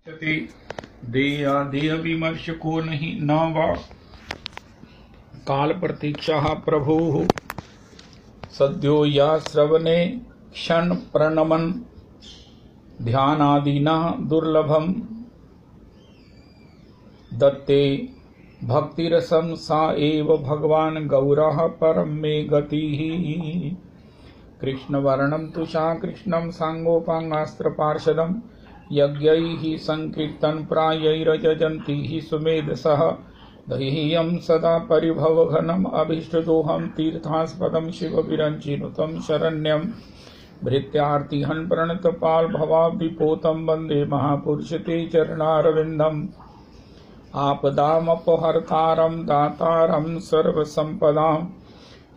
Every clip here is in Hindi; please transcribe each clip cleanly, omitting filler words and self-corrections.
देह विमर्श को नहीं न वा काल प्रतीक्षा प्रभु सद्यो या श्रवणे क्षण प्रणमन ध्यानादिना दुर्लभम दत्ते भक्तिरसम सा एव भगवान गौरः परम मे गतिः कृष्णवर्णं तुषा कृष्णं सांगोपांगास्त्र पार्षदं यज्ञैः संकीर्तन प्रायैरजन्ति हि सुमेधसः दह्यं सदा परिभवघनम् अभीष्टदोहं तीर्थास्पदं शिवविरञ्चिनुतं शरण्यं भृत्यार्तिहन् प्रणतपाल भवाब्धिपोतं वन्दे महापुरुषते चरणारविन्दम् आपदामपहर्तारं दातारं सर्वसम्पदां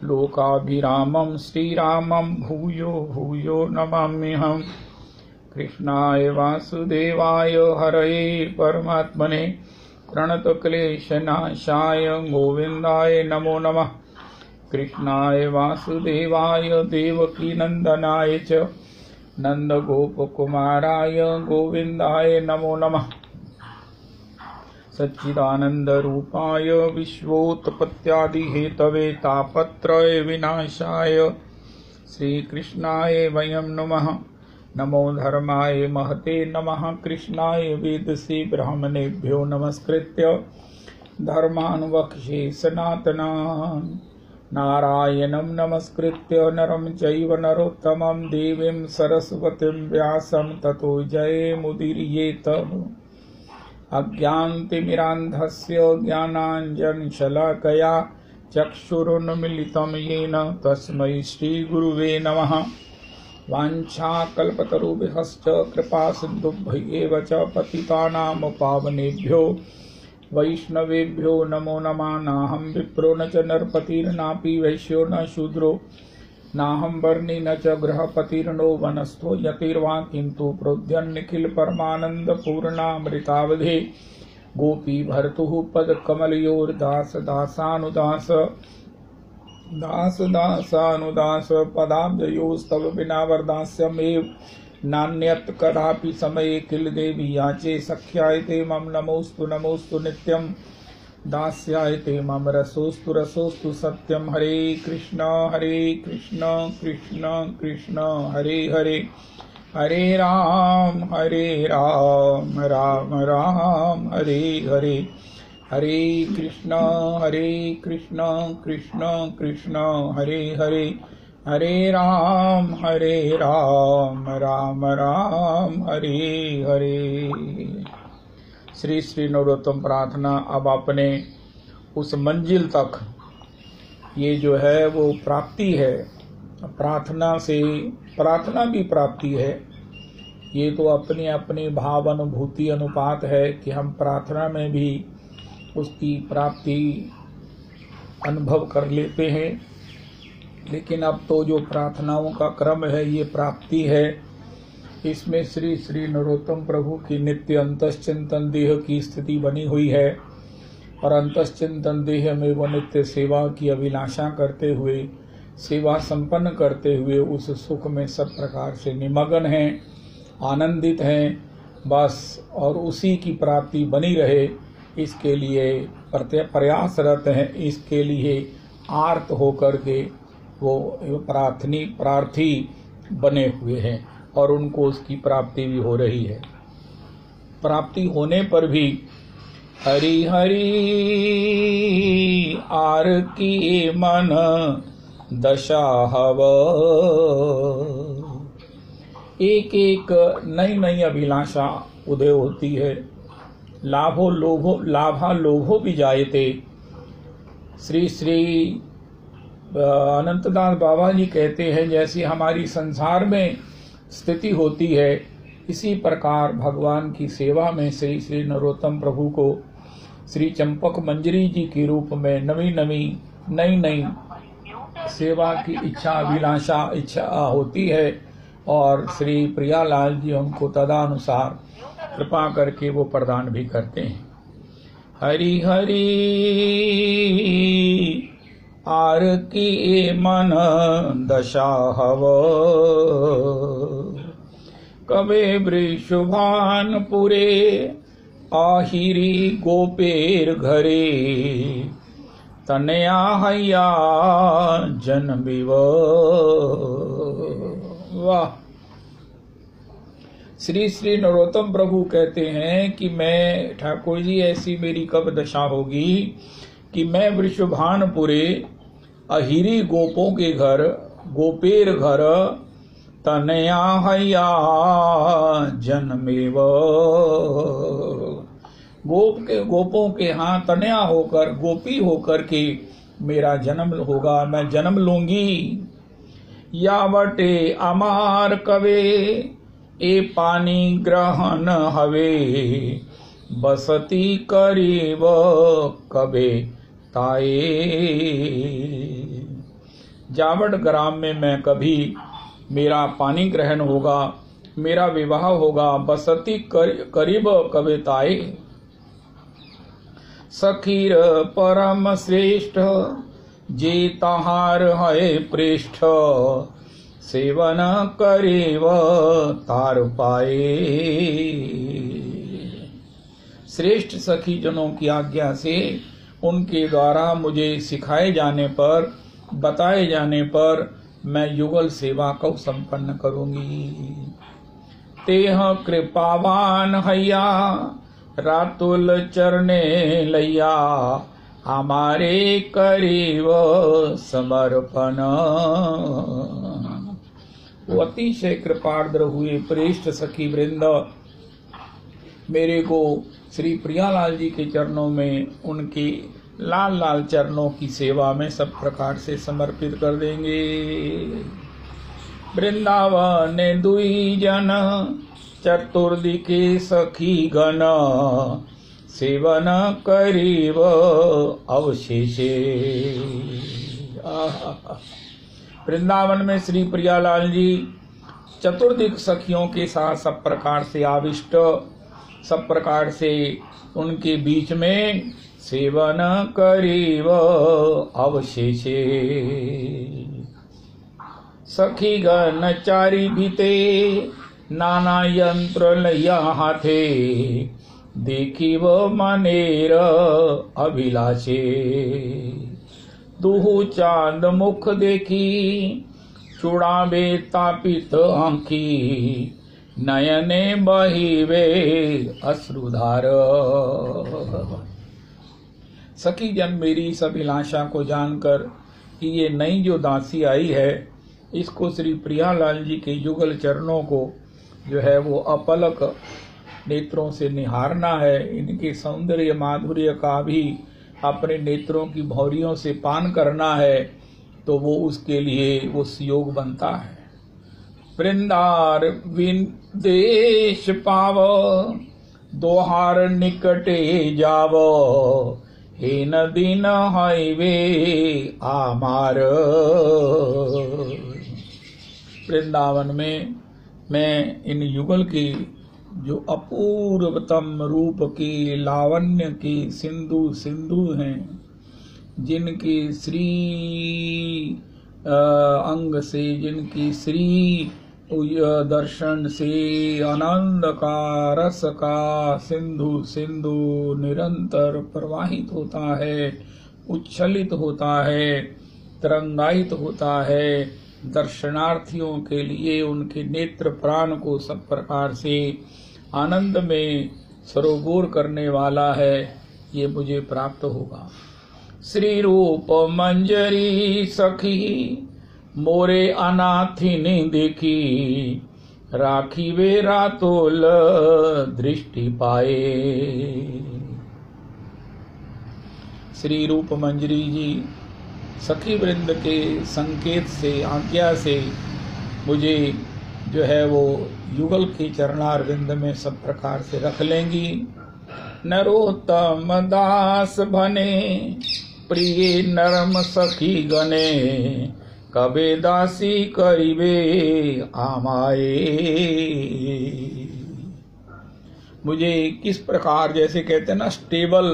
लोकाभिरामं श्रीरामं भूयो भूयो नमाम्यहम् कृष्णाय वासुदेवाय हरये परमात्मने प्रणतक्लेशनाशाय गोविन्दाय नमो नमः कृष्णाय वासुदेवाय देवकीनन्दनाय च नन्दगोपकुमाराय गोविन्दाय नमो नमः सच्चिदानन्दरूपाय विश्वोत्पत्त्यादिहेतवे तापत्रय विनाशाय श्रीकृष्णाय वयं नमः नमो धर्माय महते नमः कृष्णाय वेदसे ब्राह्मणेभ्यो नमस्कृत्य धर्मान् सनातनान् नारायणं नमस्कृत्य नरं चैव नरोत्तमं देवीं सरस्वतीं व्यासं ततो जयमुदीरयेत अज्ञानतिमिरान्धस्य ज्ञानाञ्जनशलाकया चक्षुरुन्मीलितं येन तस्मै श्रीगुरुवे नमः वाञ्छाकल्पतरुभ्यश्च कृपासिन्धुभ्यैव च पतितानां पावनेभ्यो वैष्णवेभ्यो नमो नमः नाहं विप्रो न च नरपतिर्नापि वैश्यो न शूद्रो नाहं वर्णी न च गृहपतिर्नो वनस्थो यतिर्वा किन्तु प्रोद्यन्निखिल परमानन्दपूर्णामृतावधे गोपी भर्तुः पदकमलयोर्दास दासानुदास दास दासानुदास पदाब्जयोस्तव विना वरदास्यमेव नान्यत् कदापि समये किल देवी याचे सख्यायते मम नमोस्तु नित्यं दास्यायते मम रसोस्तु सत्यं हरे कृष्ण कृष्ण कृष्ण हरे हरे हरे राम राम राम हरे हरे हरे कृष्ण कृष्ण कृष्ण हरे हरे हरे राम राम राम हरे हरे। श्री श्री नरोत्तम प्रार्थना अब अपने उस मंजिल तक ये जो है वो प्राप्ति है। प्रार्थना से प्रार्थना भी प्राप्ति है। ये तो अपनी अपनी भाव अनुभूति अनुपात है कि हम प्रार्थना में भी उसकी प्राप्ति अनुभव कर लेते हैं। लेकिन अब तो जो प्रार्थनाओं का क्रम है ये प्राप्ति है। इसमें श्री श्री नरोत्तम प्रभु की नित्य अंतश्चिंतन देह की स्थिति बनी हुई है और अंतश्चिंतन देह में वो नित्य सेवा की अभिलाषा करते हुए सेवा संपन्न करते हुए उस सुख में सब प्रकार से निमग्न हैं, आनंदित हैं बस। और उसी की प्राप्ति बनी रहे इसके लिए प्रयासरत हैं, इसके लिए आर्त होकर के वो प्रार्थी बने हुए हैं और उनको उसकी प्राप्ति भी हो रही है। प्राप्ति होने पर भी हरि हरि आर की मन दशा हव, एक एक नई नई अभिलाषा उदय होती है। लाभा लोभो भी जायते। श्री श्री अनंतदास बाबा जी कहते हैं जैसी हमारी संसार में स्थिति होती है इसी प्रकार भगवान की सेवा में श्री श्री नरोत्तम प्रभु को श्री चंपक मंजरी जी के रूप में नई सेवा की इच्छा होती है और श्री प्रियालाल जी उनको तदानुसार कृपा करके वो प्रदान भी करते हैं। हरि हरि आर की मन दशा हव, कबे वृषभानपुरे आहिरी गोपेर घरे तनया हैया जन्मिव। वाह। श्री श्री नरोत्तम प्रभु कहते हैं कि मैं ठाकुर जी ऐसी मेरी कब दशा होगी कि मैं वृषभानपुरे अहिरी गोपों के घर गोपेर घर तनया हैया जन्मेव। गोपों के यहाँ तनया होकर गोपी होकर के मेरा जन्म होगा, मैं जन्म लूंगी। यावटे अमार कवे ए पानी ग्रहण हवे बसती करीब कबे ताए। जावट ग्राम में मैं कभी मेरा पानी ग्रहण होगा, मेरा विवाह होगा, बसती करीब कबे ताए। सखीर परम श्रेष्ठ जे तहार है पृष्ठ सेवन करेव तार पाए। श्रेष्ठ सखी जनों की आज्ञा से उनके द्वारा मुझे सिखाए जाने पर बताए जाने पर मैं युगल सेवा को संपन्न करूंगी। तेह कृपावान हैया रातुल चरणे लैया हमारे करीब समर्पण। वो अतिशय कृपार्द्र हुए प्रेष्ठ सखी वृंद मेरे को श्री प्रियालाल जी के चरणों में उनके लाल लाल चरणों की सेवा में सब प्रकार से समर्पित कर देंगे। वृंदावन दुई जन चतुर्दिके सखी गण सेवन करीब अवशेषे। वृंदावन में श्री प्रियालाल जी चतुर्दिक सखियों के साथ सब प्रकार से आविष्ट, सब प्रकार से उनके बीच में सेवन करीब अवशेषे। सखी गण चारी भीते नाना यंत्र लैया हाथे देखी वो मनेर अभिलाषे। दुहु चांद मुख देखी चुड़ावे तापित आंखी नयने बहिवे अश्रुधार। सखी जन मेरी इस अभिलाषा को जानकर कि ये नई जो दासी आई है इसको श्री प्रियालाल जी के युगल चरणों को जो है वो अपलक नेत्रों से निहारना है, इनके सौंदर्य माधुर्य का भी अपने नेत्रों की भौरियों से पान करना है, तो वो उसके लिए वो योग बनता है। वृंदार विदेश पाव दोहार निकटे जाव हे नदीन हाईवे आमार। वृंदावन में मैं इन युगल की जो अपूर्वतम रूप की लावण्य की सिंधु सिंधु हैं, जिनकी श्री अंग से जिनकी श्री दर्शन से आनंद का रस का सिंधु सिंधु निरंतर प्रवाहित होता है, उच्छलित होता है, तरंगायित होता है, दर्शनार्थियों के लिए उनके नेत्र प्राण को सब प्रकार से आनंद में सरोबोर करने वाला है, ये मुझे प्राप्त होगा। श्री रूप मंजरी सखी मोरे अनाथिनी देखी राखी वे रातोल दृष्टि पाए। श्री रूप मंजरी जी सखी वृंद के संकेत से आज्ञा से मुझे जो है वो युगल के चरणार विंद में सब प्रकार से रख लेंगी। नरोत्तम दास बने प्रिय नरम सखी गने कबे दासी करिबे आमाए। मुझे किस प्रकार, जैसे कहते हैं ना स्टेबल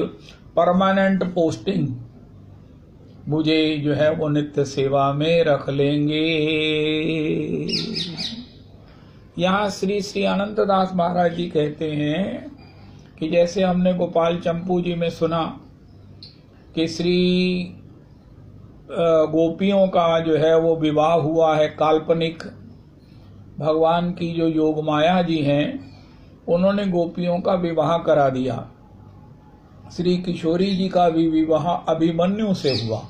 परमानेंट पोस्टिंग, मुझे जो है वो नित्य सेवा में रख लेंगे। यहाँ श्री श्री अनंतदास महाराज जी कहते हैं कि जैसे हमने गोपाल चंपू जी में सुना कि श्री गोपियों का जो है वो विवाह हुआ है काल्पनिक, भगवान की जो योग माया जी हैं उन्होंने गोपियों का विवाह करा दिया। श्री किशोरी जी का भी विवाह अभिमन्यु से हुआ।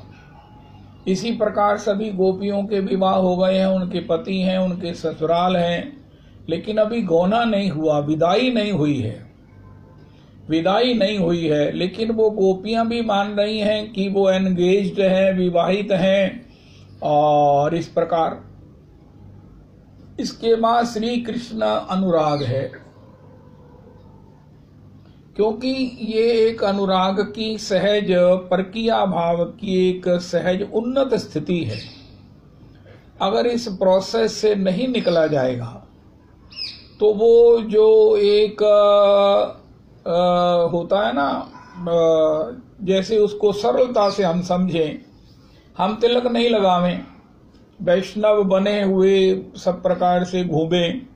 इसी प्रकार सभी गोपियों के विवाह हो गए हैं, उनके पति हैं, उनके ससुराल हैं, लेकिन अभी गौना नहीं हुआ, विदाई नहीं हुई है, विदाई नहीं हुई है। लेकिन वो गोपियां भी मान रही हैं कि वो एंगेज्ड हैं, विवाहित हैं। और इस प्रकार इसके बाद श्री कृष्ण अनुराग है, क्योंकि ये एक अनुराग की सहज परकीया भाव की एक सहज उन्नत स्थिति है। अगर इस प्रोसेस से नहीं निकला जाएगा तो वो जो एक होता है ना, जैसे उसको सरलता से हम समझें, हम तिलक नहीं लगावें, वैष्णव बने हुए सब प्रकार से घूमें,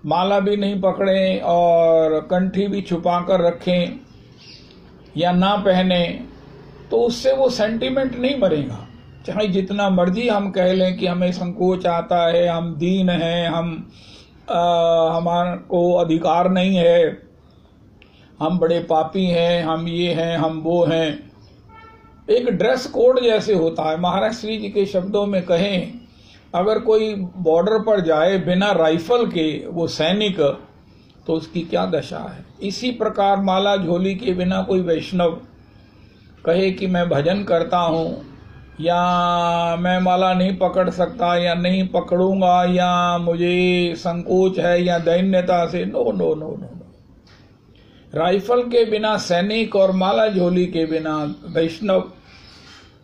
माला भी नहीं पकड़ें और कंठी भी छुपा कर रखें या ना पहने, तो उससे वो सेंटिमेंट नहीं मरेगा। चाहे जितना मर्जी हम कह लें कि हमें संकोच आता है, हम दीन हैं, हमारे को अधिकार नहीं है, हम बड़े पापी हैं, हम ये हैं, हम वो हैं। एक ड्रेस कोड जैसे होता है। महाराज श्री जी के शब्दों में कहें, अगर कोई बॉर्डर पर जाए बिना राइफल के वो सैनिक, तो उसकी क्या दशा है। इसी प्रकार माला झोली के बिना कोई वैष्णव कहे कि मैं भजन करता हूँ या मैं माला नहीं पकड़ सकता या नहीं पकड़ूंगा या मुझे संकोच है या दैन्यता से, no no no no. Rifle के बिना सैनिक और माला झोली के बिना वैष्णव,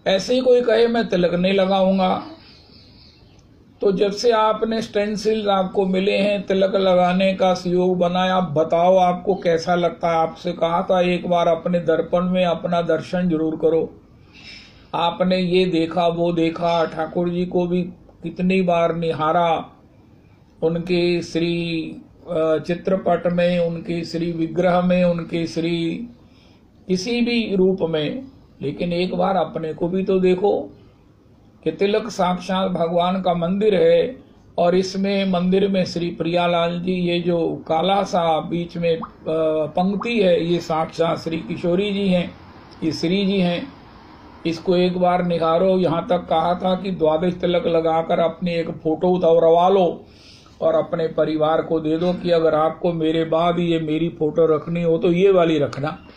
ऐसे ही कोई कहे मैं तिलक नहीं लगाऊंगा, तो जब से आपने स्टेंसिल आपको मिले हैं तिलक लगाने का सहयोग बनाया, आप बताओ आपको कैसा लगता है। आपसे कहा था एक बार अपने दर्पण में अपना दर्शन जरूर करो। आपने ये देखा वो देखा, ठाकुर जी को भी कितनी बार निहारा, उनके श्री चित्रपट में, उनके श्री विग्रह में, उनके श्री किसी भी रूप में, लेकिन एक बार अपने को भी तो देखो कि तिलक साक्षात भगवान का मंदिर है और इसमें मंदिर में श्री प्रियालाल जी, ये जो काला सा बीच में पंक्ति है, ये साक्षात श्री किशोरी जी हैं, ये श्री जी हैं। इसको एक बार निहारो। यहाँ तक कहा था कि 12 तिलक लगाकर अपनी एक फोटो उतरवा लो और अपने परिवार को दे दो कि अगर आपको मेरे बाद ये मेरी फोटो रखनी हो तो ये वाली रखना,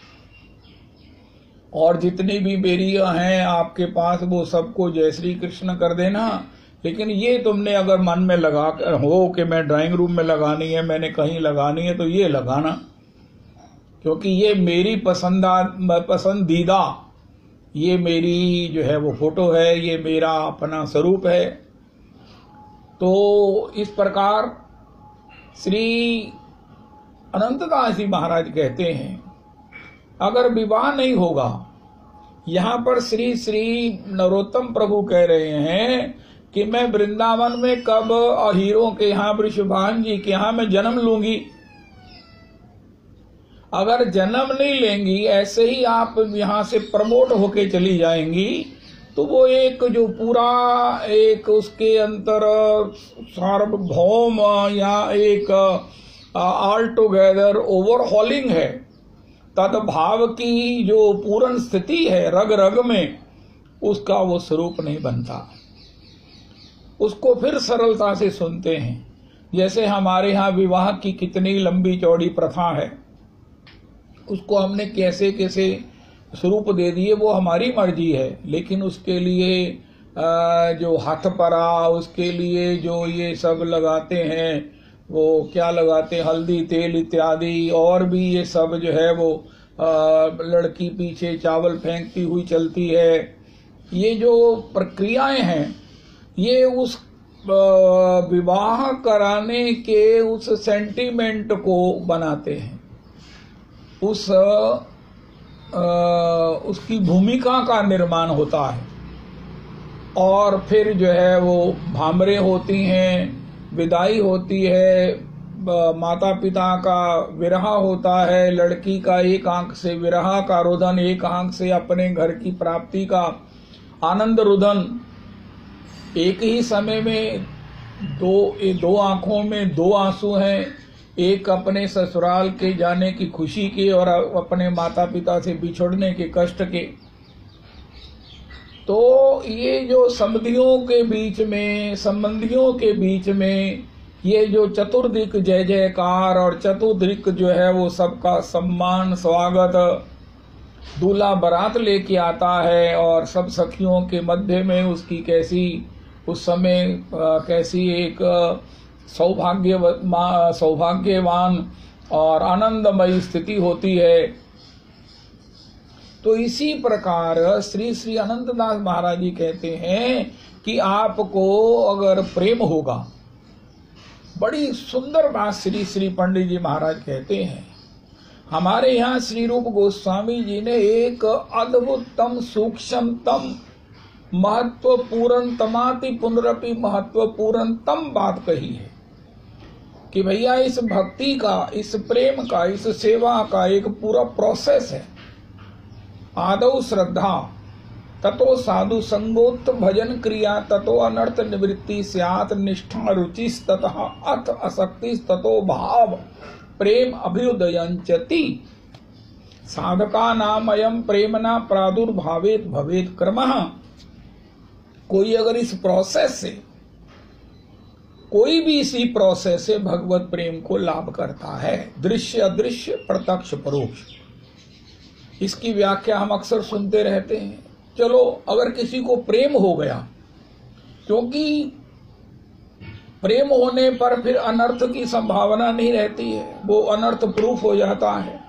और जितनी भी मेरी हैं आपके पास वो सबको जय श्री कृष्ण कर देना। लेकिन ये तुमने अगर मन में लगा कर हो कि मैं ड्राइंग रूम में लगानी है, मैंने कहीं लगानी है, तो ये लगाना, क्योंकि ये मेरी पसंदीदा, ये मेरी जो है वो फोटो है, ये मेरा अपना स्वरूप है। तो इस प्रकार श्री अनंतदास जी महाराज कहते हैं, अगर विवाह नहीं होगा, यहाँ पर श्री श्री नरोत्तम प्रभु कह रहे हैं कि मैं वृंदावन में कब हीरों के यहाँ, वृषभान जी के यहाँ मैं जन्म लूंगी। अगर जन्म नहीं लेंगी, ऐसे ही आप यहाँ से प्रमोट होके चली जाएंगी, तो वो एक जो पूरा एक उसके अंतर सार्वभौम या एक ऑल टुगेदर ओवरहॉलिंग है, तद्भाव की जो पूर्ण स्थिति है रग रग में, उसका वो स्वरूप नहीं बनता। उसको फिर सरलता से सुनते हैं। जैसे हमारे यहाँ विवाह की कितनी लंबी चौड़ी प्रथा है, उसको हमने कैसे कैसे स्वरूप दे दिए, वो हमारी मर्जी है। लेकिन उसके लिए जो हाथ परा, उसके लिए जो ये सब लगाते हैं, वो क्या लगाते हैं, हल्दी तेल इत्यादि, और भी ये सब जो है वो लड़की पीछे चावल फेंकती हुई चलती है। ये जो प्रक्रियाएं हैं, ये उस विवाह कराने के उस सेंटीमेंट को बनाते हैं, उसकी भूमिका का निर्माण होता है। और फिर जो है वो भामरे होती हैं, विदाई होती है, माता पिता का विरह होता है, लड़की का एक आंख से विरह का रुदन, एक आंख से अपने घर की प्राप्ति का आनंद रुदन, एक ही समय में दो आंखों में दो आंसू हैं, एक अपने ससुराल के जाने की खुशी के और अपने माता पिता से बिछड़ने के कष्ट के। तो ये जो संबंधियों के बीच में ये जो चतुर्दिक जय जयकार और चतुर्दिक जो है वो सबका सम्मान स्वागत, दूल्हा बारात लेके आता है और सब सखियों के मध्य में उसकी कैसी उस समय कैसी एक सौभाग्यवान और आनंदमयी स्थिति है। तो इसी प्रकार श्री श्री अनंतदास महाराज जी कहते हैं कि आपको अगर प्रेम होगा, बड़ी सुंदर बात श्री श्री पंडित जी महाराज कहते हैं। हमारे यहाँ श्री रूप गोस्वामी जी ने एक अद्भुतम सूक्ष्मतम महत्वपूर्ण तमाति पुनरपि महत्वपूर्णतम बात कही है कि भैया इस भक्ति का, इस प्रेम का, इस सेवा का एक पूरा प्रोसेस है। आदौ श्रद्धा, ततो साधु संगोत्त भजन क्रिया, ततो अनर्थ निवृत्ति स्यात्, निष्ठा रुचि ततः अर्थ आसक्ति, ततो भाव प्रेम अभ्युदयंचति। साधका नाम अयम प्रेमना प्रादुर्भावेत भवेत क्रमः। कोई अगर इस प्रोसेस से, कोई भी इसी प्रोसेस से भगवत प्रेम को लाभ करता है, दृश्य अदृश्य प्रत्यक्ष परोक्ष, इसकी व्याख्या हम अक्सर सुनते रहते हैं। चलो अगर किसी को प्रेम हो गया, क्योंकि प्रेम होने पर फिर अनर्थ की संभावना नहीं रहती है, वो अनर्थ प्रूफ हो जाता है।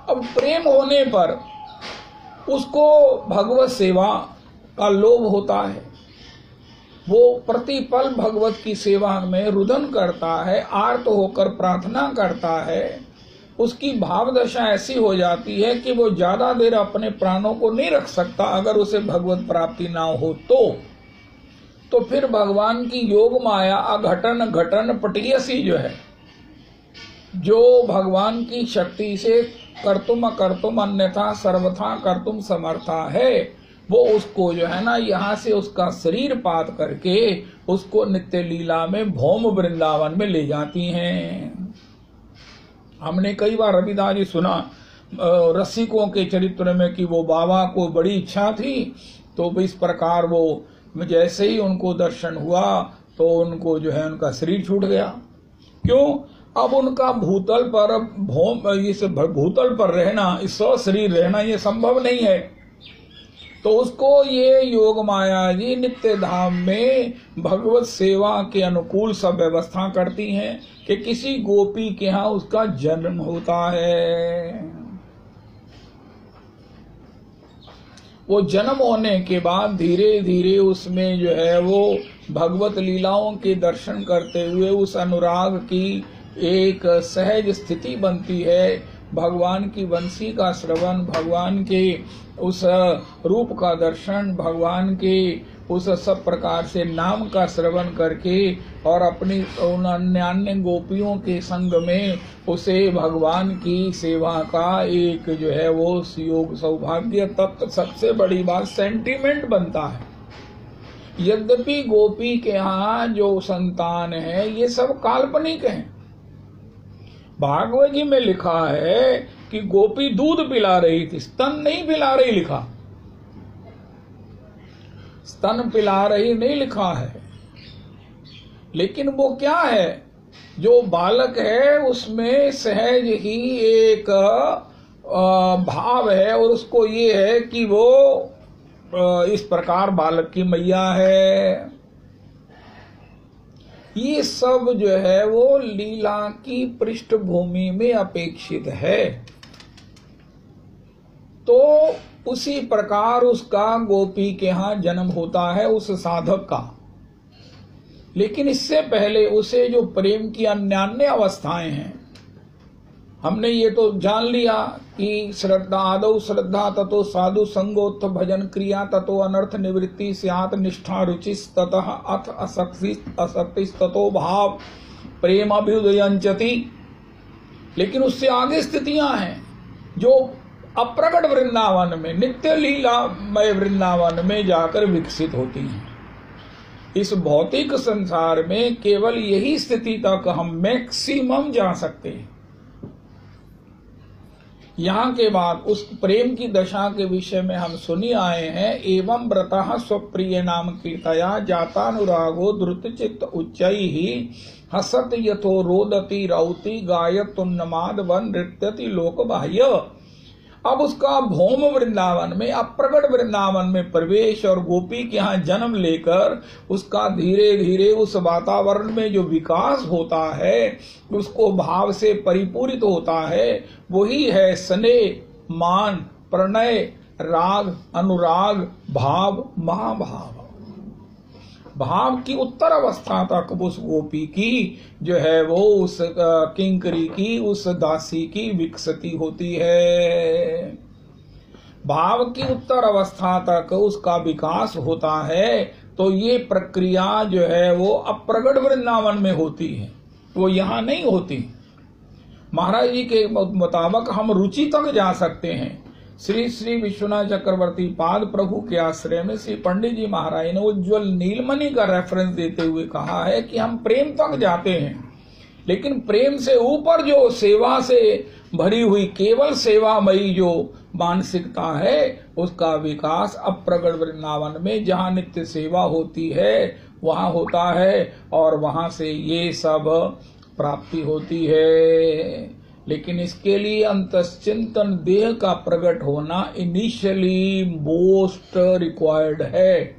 अब प्रेम होने पर उसको भगवत सेवा का लोभ होता है, वो प्रतिपल भगवत की सेवा में रुदन करता है, आर्त होकर प्रार्थना करता है। उसकी भाव दशा ऐसी हो जाती है कि वो ज्यादा देर अपने प्राणों को नहीं रख सकता अगर उसे भगवत प्राप्ति ना हो तो फिर भगवान की योग माया अघटन घटन पटियसी जो है, जो भगवान की शक्ति से कर्तुम अकर्तुम अन्यथा सर्वथा कर्तुम समर्था है, वो उसको जो है ना यहाँ से उसका शरीर पात करके उसको नित्य लीला में भौम वृंदावन में ले जाती हैं। हमने कई बार रविदास जी सुना रसिकों के चरित्र में कि वो बाबा को बड़ी इच्छा थी, तो इस प्रकार वो जैसे ही उनको दर्शन हुआ तो उनको जो है उनका शरीर छूट गया। क्यों? अब उनका भूतल पर रहना, इस शरीर रहना ये संभव नहीं है। तो उसको ये योग माया जी नित्य धाम में भगवत सेवा के अनुकूल सब व्यवस्था करती हैं कि किसी गोपी के यहाँ उसका जन्म होता है। वो जन्म होने के बाद धीरे धीरे उसमें जो है वो भगवत लीलाओं के दर्शन करते हुए उस अनुराग की एक सहज स्थिति बनती है। भगवान की वंशी का श्रवण, भगवान के उस रूप का दर्शन, भगवान के उस सब प्रकार से नाम का श्रवण करके और अपनी उन अन्य गोपियों के संग में उसे भगवान की सेवा का एक जो है वो योग सौभाग्य तत्व, सबसे बड़ी बात सेंटिमेंट बनता है। यद्यपि गोपी के यहाँ जो संतान है ये सब काल्पनिक है। भागवत जी में लिखा है कि गोपी दूध पिला रही थी, स्तन नहीं पिला रही लिखा, स्तन पिला रही नहीं लिखा है। लेकिन वो क्या है, जो बालक है उसमें सहज ही एक भाव है और उसको ये है कि वो इस प्रकार बालक की मैया है। ये सब जो है वो लीला की पृष्ठभूमि में अपेक्षित है। तो उसी प्रकार उसका गोपी के यहाँ जन्म होता है उस साधक का। लेकिन इससे पहले उसे जो प्रेम की अन्यान्य अवस्थाएं हैं, हमने ये तो जान लिया कि श्रद्धा, आदौ श्रद्धा, ततो साधु संगोत्थ भजन क्रिया, ततो अनर्थ निवृत्ति स्यात्, निष्ठा रुचि ततः अथ आसक्ति ततो भाव प्रेम अभ्युदयंचति, लेकिन उससे आगे स्थितियां हैं जो अप्रगट वृंदावन में, नित्य लीलामय वृंदावन में जाकर विकसित होती हैं। इस भौतिक संसार में केवल यही स्थिति तक हम मैक्सिमम जा सकते हैं। यहाँ के बाद उस प्रेम की दशा के विषय में हम सुनी आए हैं। एवं व्रतः स्वप्रिय नाम कीर्तया जातानुरागो द्रुत चित्त उच्चैहि हसत यथो रोदति रौति गायतुन्नमाद वन नृत्यति लोक बाह्य। अब उसका भौम वृंदावन में, अप्रगट वृंदावन में प्रवेश और गोपी के यहाँ जन्म लेकर उसका धीरे धीरे उस वातावरण में जो विकास होता है, उसको भाव से परिपूरित होता है, वही है स्नेह, मान, प्रणय, राग, अनुराग, भाव, महाभाव। भाव की उत्तर अवस्था तक उस गोपी की जो है वो उस किंकरी की, उस दासी की विकसित होती है। भाव की उत्तर अवस्था तक उसका विकास होता है। तो ये प्रक्रिया जो है वो अप्रगट वृंदावन में होती है, वो यहाँ नहीं होती। महाराज जी के मुताबिक हम रुचि तक जा सकते हैं। श्री श्री विश्वनाथ चक्रवर्ती पाद प्रभु के आश्रय में श्री पंडित जी महाराज ने उज्ज्वल नीलमणि का रेफरेंस देते हुए कहा है कि हम प्रेम तक जाते हैं, लेकिन प्रेम से ऊपर जो सेवा से भरी हुई केवल सेवामयी जो मानसिकता है, उसका विकास अप्रगट वृंदावन में जहाँ नित्य सेवा होती है वहाँ होता है, और वहाँ से ये सब प्राप्ति होती है। लेकिन इसके लिए अंतश्चिंतन देह का प्रकट होना इनिशियली मोस्ट रिक्वायर्ड है।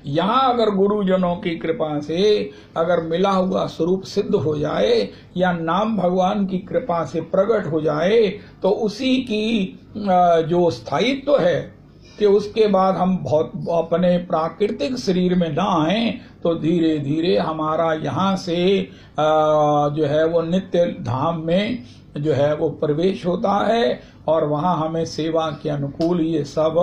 यहाँ अगर गुरुजनों की कृपा से अगर मिला हुआ स्वरूप सिद्ध हो जाए या नाम भगवान की कृपा से प्रकट हो जाए, तो उसी की जो स्थायित्व है कि उसके बाद हम बहुत अपने प्राकृतिक शरीर में ना आए, तो धीरे धीरे हमारा यहाँ से जो है वो नित्य धाम में जो है वो प्रवेश होता है, और वहाँ हमें सेवा के अनुकूल ये सब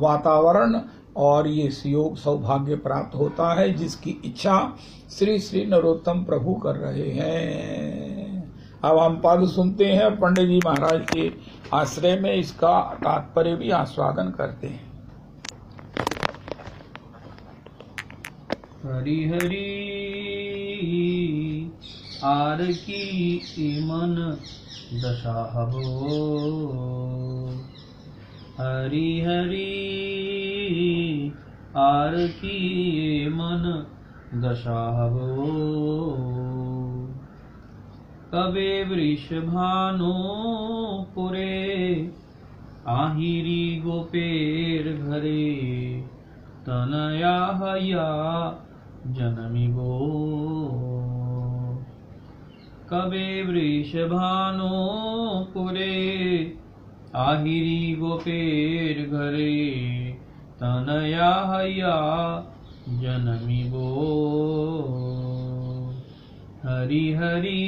वातावरण और ये योग सौभाग्य प्राप्त होता है, जिसकी इच्छा श्री श्री नरोत्तम प्रभु कर रहे हैं। अब हम पद सुनते हैं, पंडित जी महाराज के आश्रय में इसका तात्पर्य भी आस्वादन करते हैं। हरि हरि आर की मन दशा हबो, हरि हरि आर की मन दशा हबो। कबे वृषभानो पुरे आहिरी गोपेर घरे, तनया हया जनमी गो। कबे वृषभानो पुरे आहिरी गोपेर घरे, तनया हया जनमी गो। हरि हरि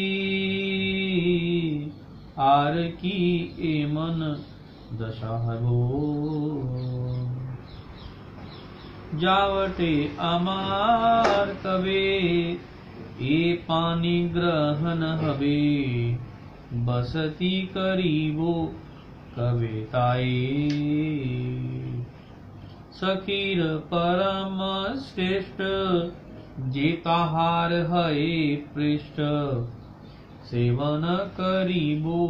आर की ए मन दशा हबो। जावटे अमार कबे ए पानी ग्रहण हबे, बसती करीबो कबे ताए। सखीर परम श्रेष्ठ जेताहार है पृष्ठ, सेवन करीबो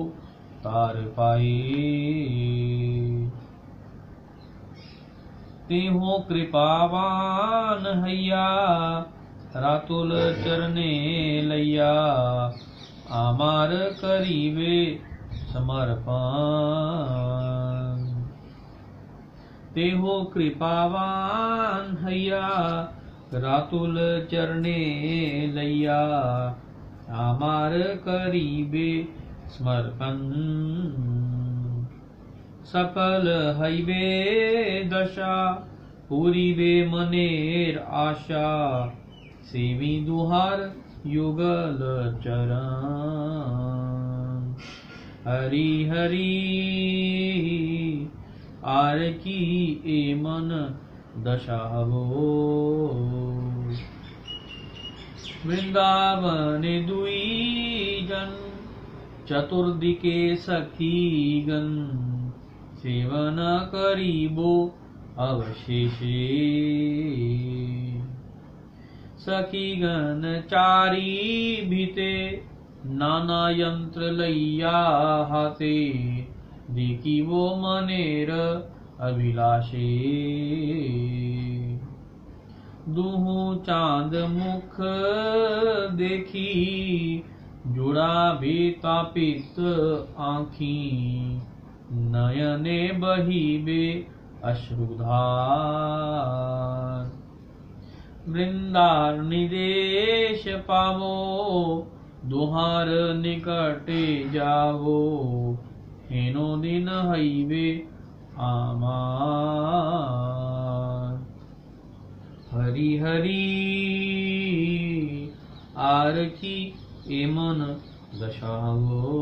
तार पाए। तेहो कृपावान हैया रातुल चरने लैया, आमार करीबे समर्पण। तेहो कृपावान हैया रातुल चरने लैया, आमार करीबे समर्पण। सकल हईबे दशा पूरीबे मनेर आशा, सेवी दुहार युगल चरण। हरि हरि आर की ए मन दशा हबो। वृंदावने दुई जन चतुर्दिके सखीगण सेवन करीबो अवशेषे सखीगण चारी भीते नाना यंत्र लैया हाथे देखी वो मनेर अभिलाषे दुहु चांद मुख देखी जुड़ा भी तापित आँखी नयने बहिबे अश्रुधार वृंदार निदेश पावो दुहार निकटे जावो हेनो दिन हईवे आमार हरि हरि आर की एमन दशावो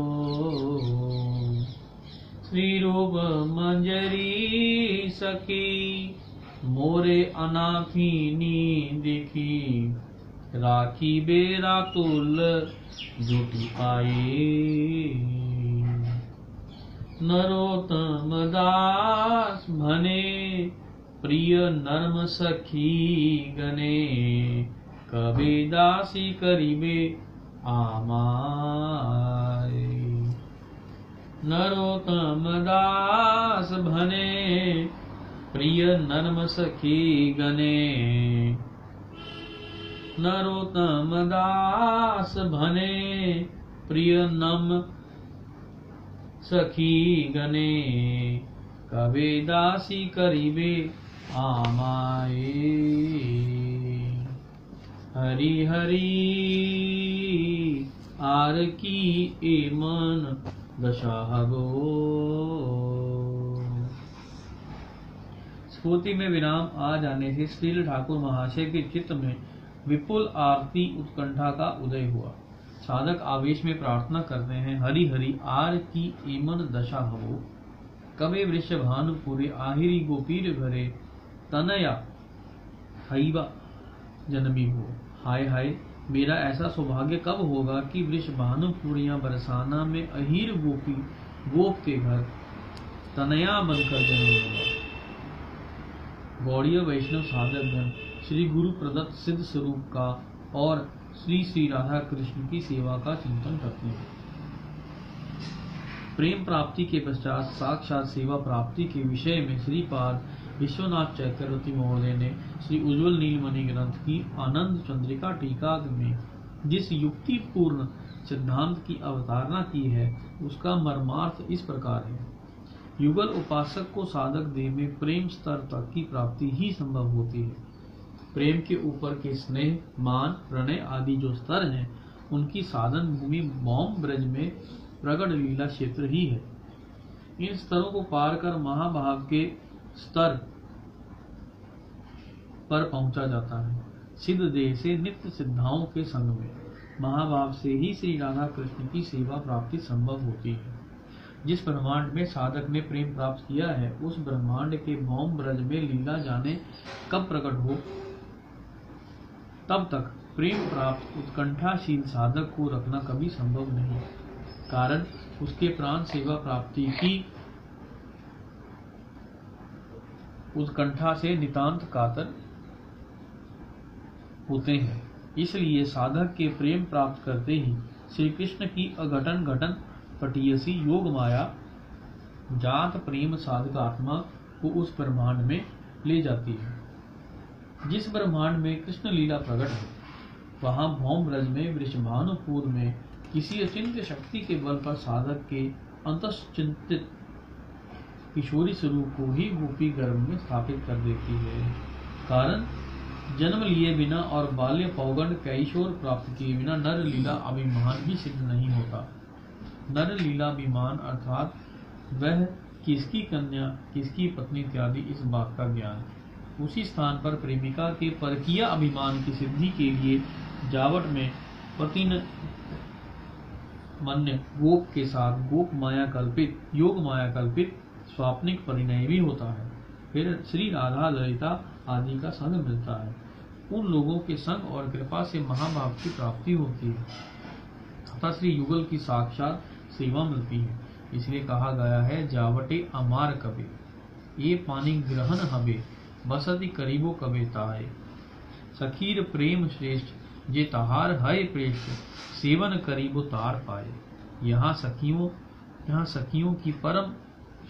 श्री रूप मंजरी सखी मोरे अनाखीनी देखी राखी बेरा तुल जुटी पाए नरोत्तम दास भने प्रिय नर्म सखी गने कबे दासी करीबे आमाय नरोत्तम दास भने प्रिय नर्म सखी गने नरोत्तम दास भने प्रिय नम सखी गने कबे दासी करीबे आमाए हरि हरि आर की ए मन दशागो। स्फूर्ति में विराम आ जाने से श्रील ठाकुर महाशय के चित्त में विपुल आरती उत्कंठा का उदय हुआ। साधक आवेश में प्रार्थना करते हैं, हरि हरि आर की एमन दशा हो कबे वृषभानुपुरे आहिरी गोपीर भरे तनया हईबा जन्मी हो। हाय हाय मेरा ऐसा सौभाग्य कब होगा कि वृषभानुपुरियां बरसाना में अहीर गोपी गोप के घर तनया बनकर जन्म होगा। गौड़ीय वैष्णव साधक गण श्री गुरु प्रदत्त सिद्ध स्वरूप का और श्री श्री राधा कृष्ण की सेवा का चिंतन करते हैं। प्रेम प्राप्ति के पश्चात साक्षात सेवा प्राप्ति के विषय में श्रीपाद विश्वनाथ चक्रवर्ती महोदय ने श्री उज्ज्वल नीलमणि ग्रंथ की आनंद चंद्रिका टीका में जिस युक्तिपूर्ण सिद्धांत की अवतारणा की है उसका मर्मार्थ इस प्रकार है। युगल उपासक को साधक देह में प्रेम स्तर तक की प्राप्ति ही संभव होती है। प्रेम के ऊपर के स्नेह, मान, प्रणय आदि जो स्तर हैं उनकी साधन भूमि मौम ब्रज में प्रगट लीला क्षेत्र ही है। इन स्तरों को पार कर महाभाव के स्तर पर पहुंचा जाता है। सिद्ध देह से नित्य सिद्धाओं के संग में महाभाव से ही श्री राधा कृष्ण की सेवा प्राप्ति संभव होती है। जिस ब्रह्मांड में साधक ने प्रेम प्राप्त किया है उस ब्रह्मांड के मौम ब्रज में लीला जाने कब प्रकट हो, तब तक प्रेम प्राप्त उत्कंठाशील साधक को रखना कभी संभव नहीं। कारण उसके प्राण सेवा प्राप्ति की उत्कंठा से नितांत कातर होते हैं। इसलिए साधक के प्रेम प्राप्त करते ही श्री कृष्ण की अघटन घटन पटीयसी योग माया जात प्रेम साधक आत्मा को उस ब्रह्मांड में ले जाती है। जिस ब्रह्मांड में कृष्ण लीला प्रकट है वहां भौम ब्रज में वृषभानुपुर में किसी अचिंत्य शक्ति के बल पर साधक के अंतश्चिंतित किशोरी स्वरूप को ही गोपी गर्भ में स्थापित कर देती है। कारण जन्म लिए बिना और बाल्य पौगंड कैशोर प्राप्त किए बिना नर लीला अभिमान भी सिद्ध नहीं होता। नर लीला अभिमान अर्थात वह किसकी कन्या किसकी पत्नी इत्यादि इस बात का ज्ञान। उसी स्थान पर प्रेमिका के परकीय अभिमान की सिद्धि के लिए जावट में पतिन मन्य गोप के साथ गोप माया कल्पित योग माया कल्पित स्वाप्निक परिणय भी होता है। फिर श्री राधा ललिता आदि का संग मिलता है। उन लोगों के संग और कृपा से महाभाव की प्राप्ति होती है तथा श्री युगल की साक्षात सेवा मिलती है। इसलिए कहा गया है, जावटे अमार कबे ये पानी ग्रहण हबे बसति करीबो कबे ताए। सखीर प्रेम श्रेष्ठ जे तहार है प्रेष्ठ सेवन करीबो तार पाए। यहाँ सखियों की परम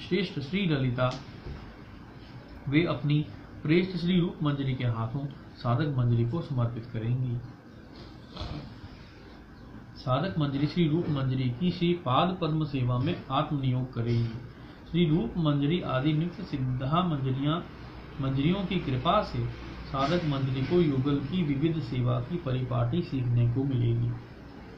श्रेष्ठ श्री ललिता वे अपनी प्रेष्ठ श्री रूप मंजरी के हाथों साधक मंजरी को समर्पित करेंगी। साधक मंजरी श्री रूप मंजरी की श्री पाद पद्म सेवा में आत्मनियोग करेगी। श्री रूप मंजरी आदि नित्य सिद्धा मंजरियों की कृपा से साधक मंजरी को युगल की विविध सेवा की परिपाटी सीखने को मिलेगी।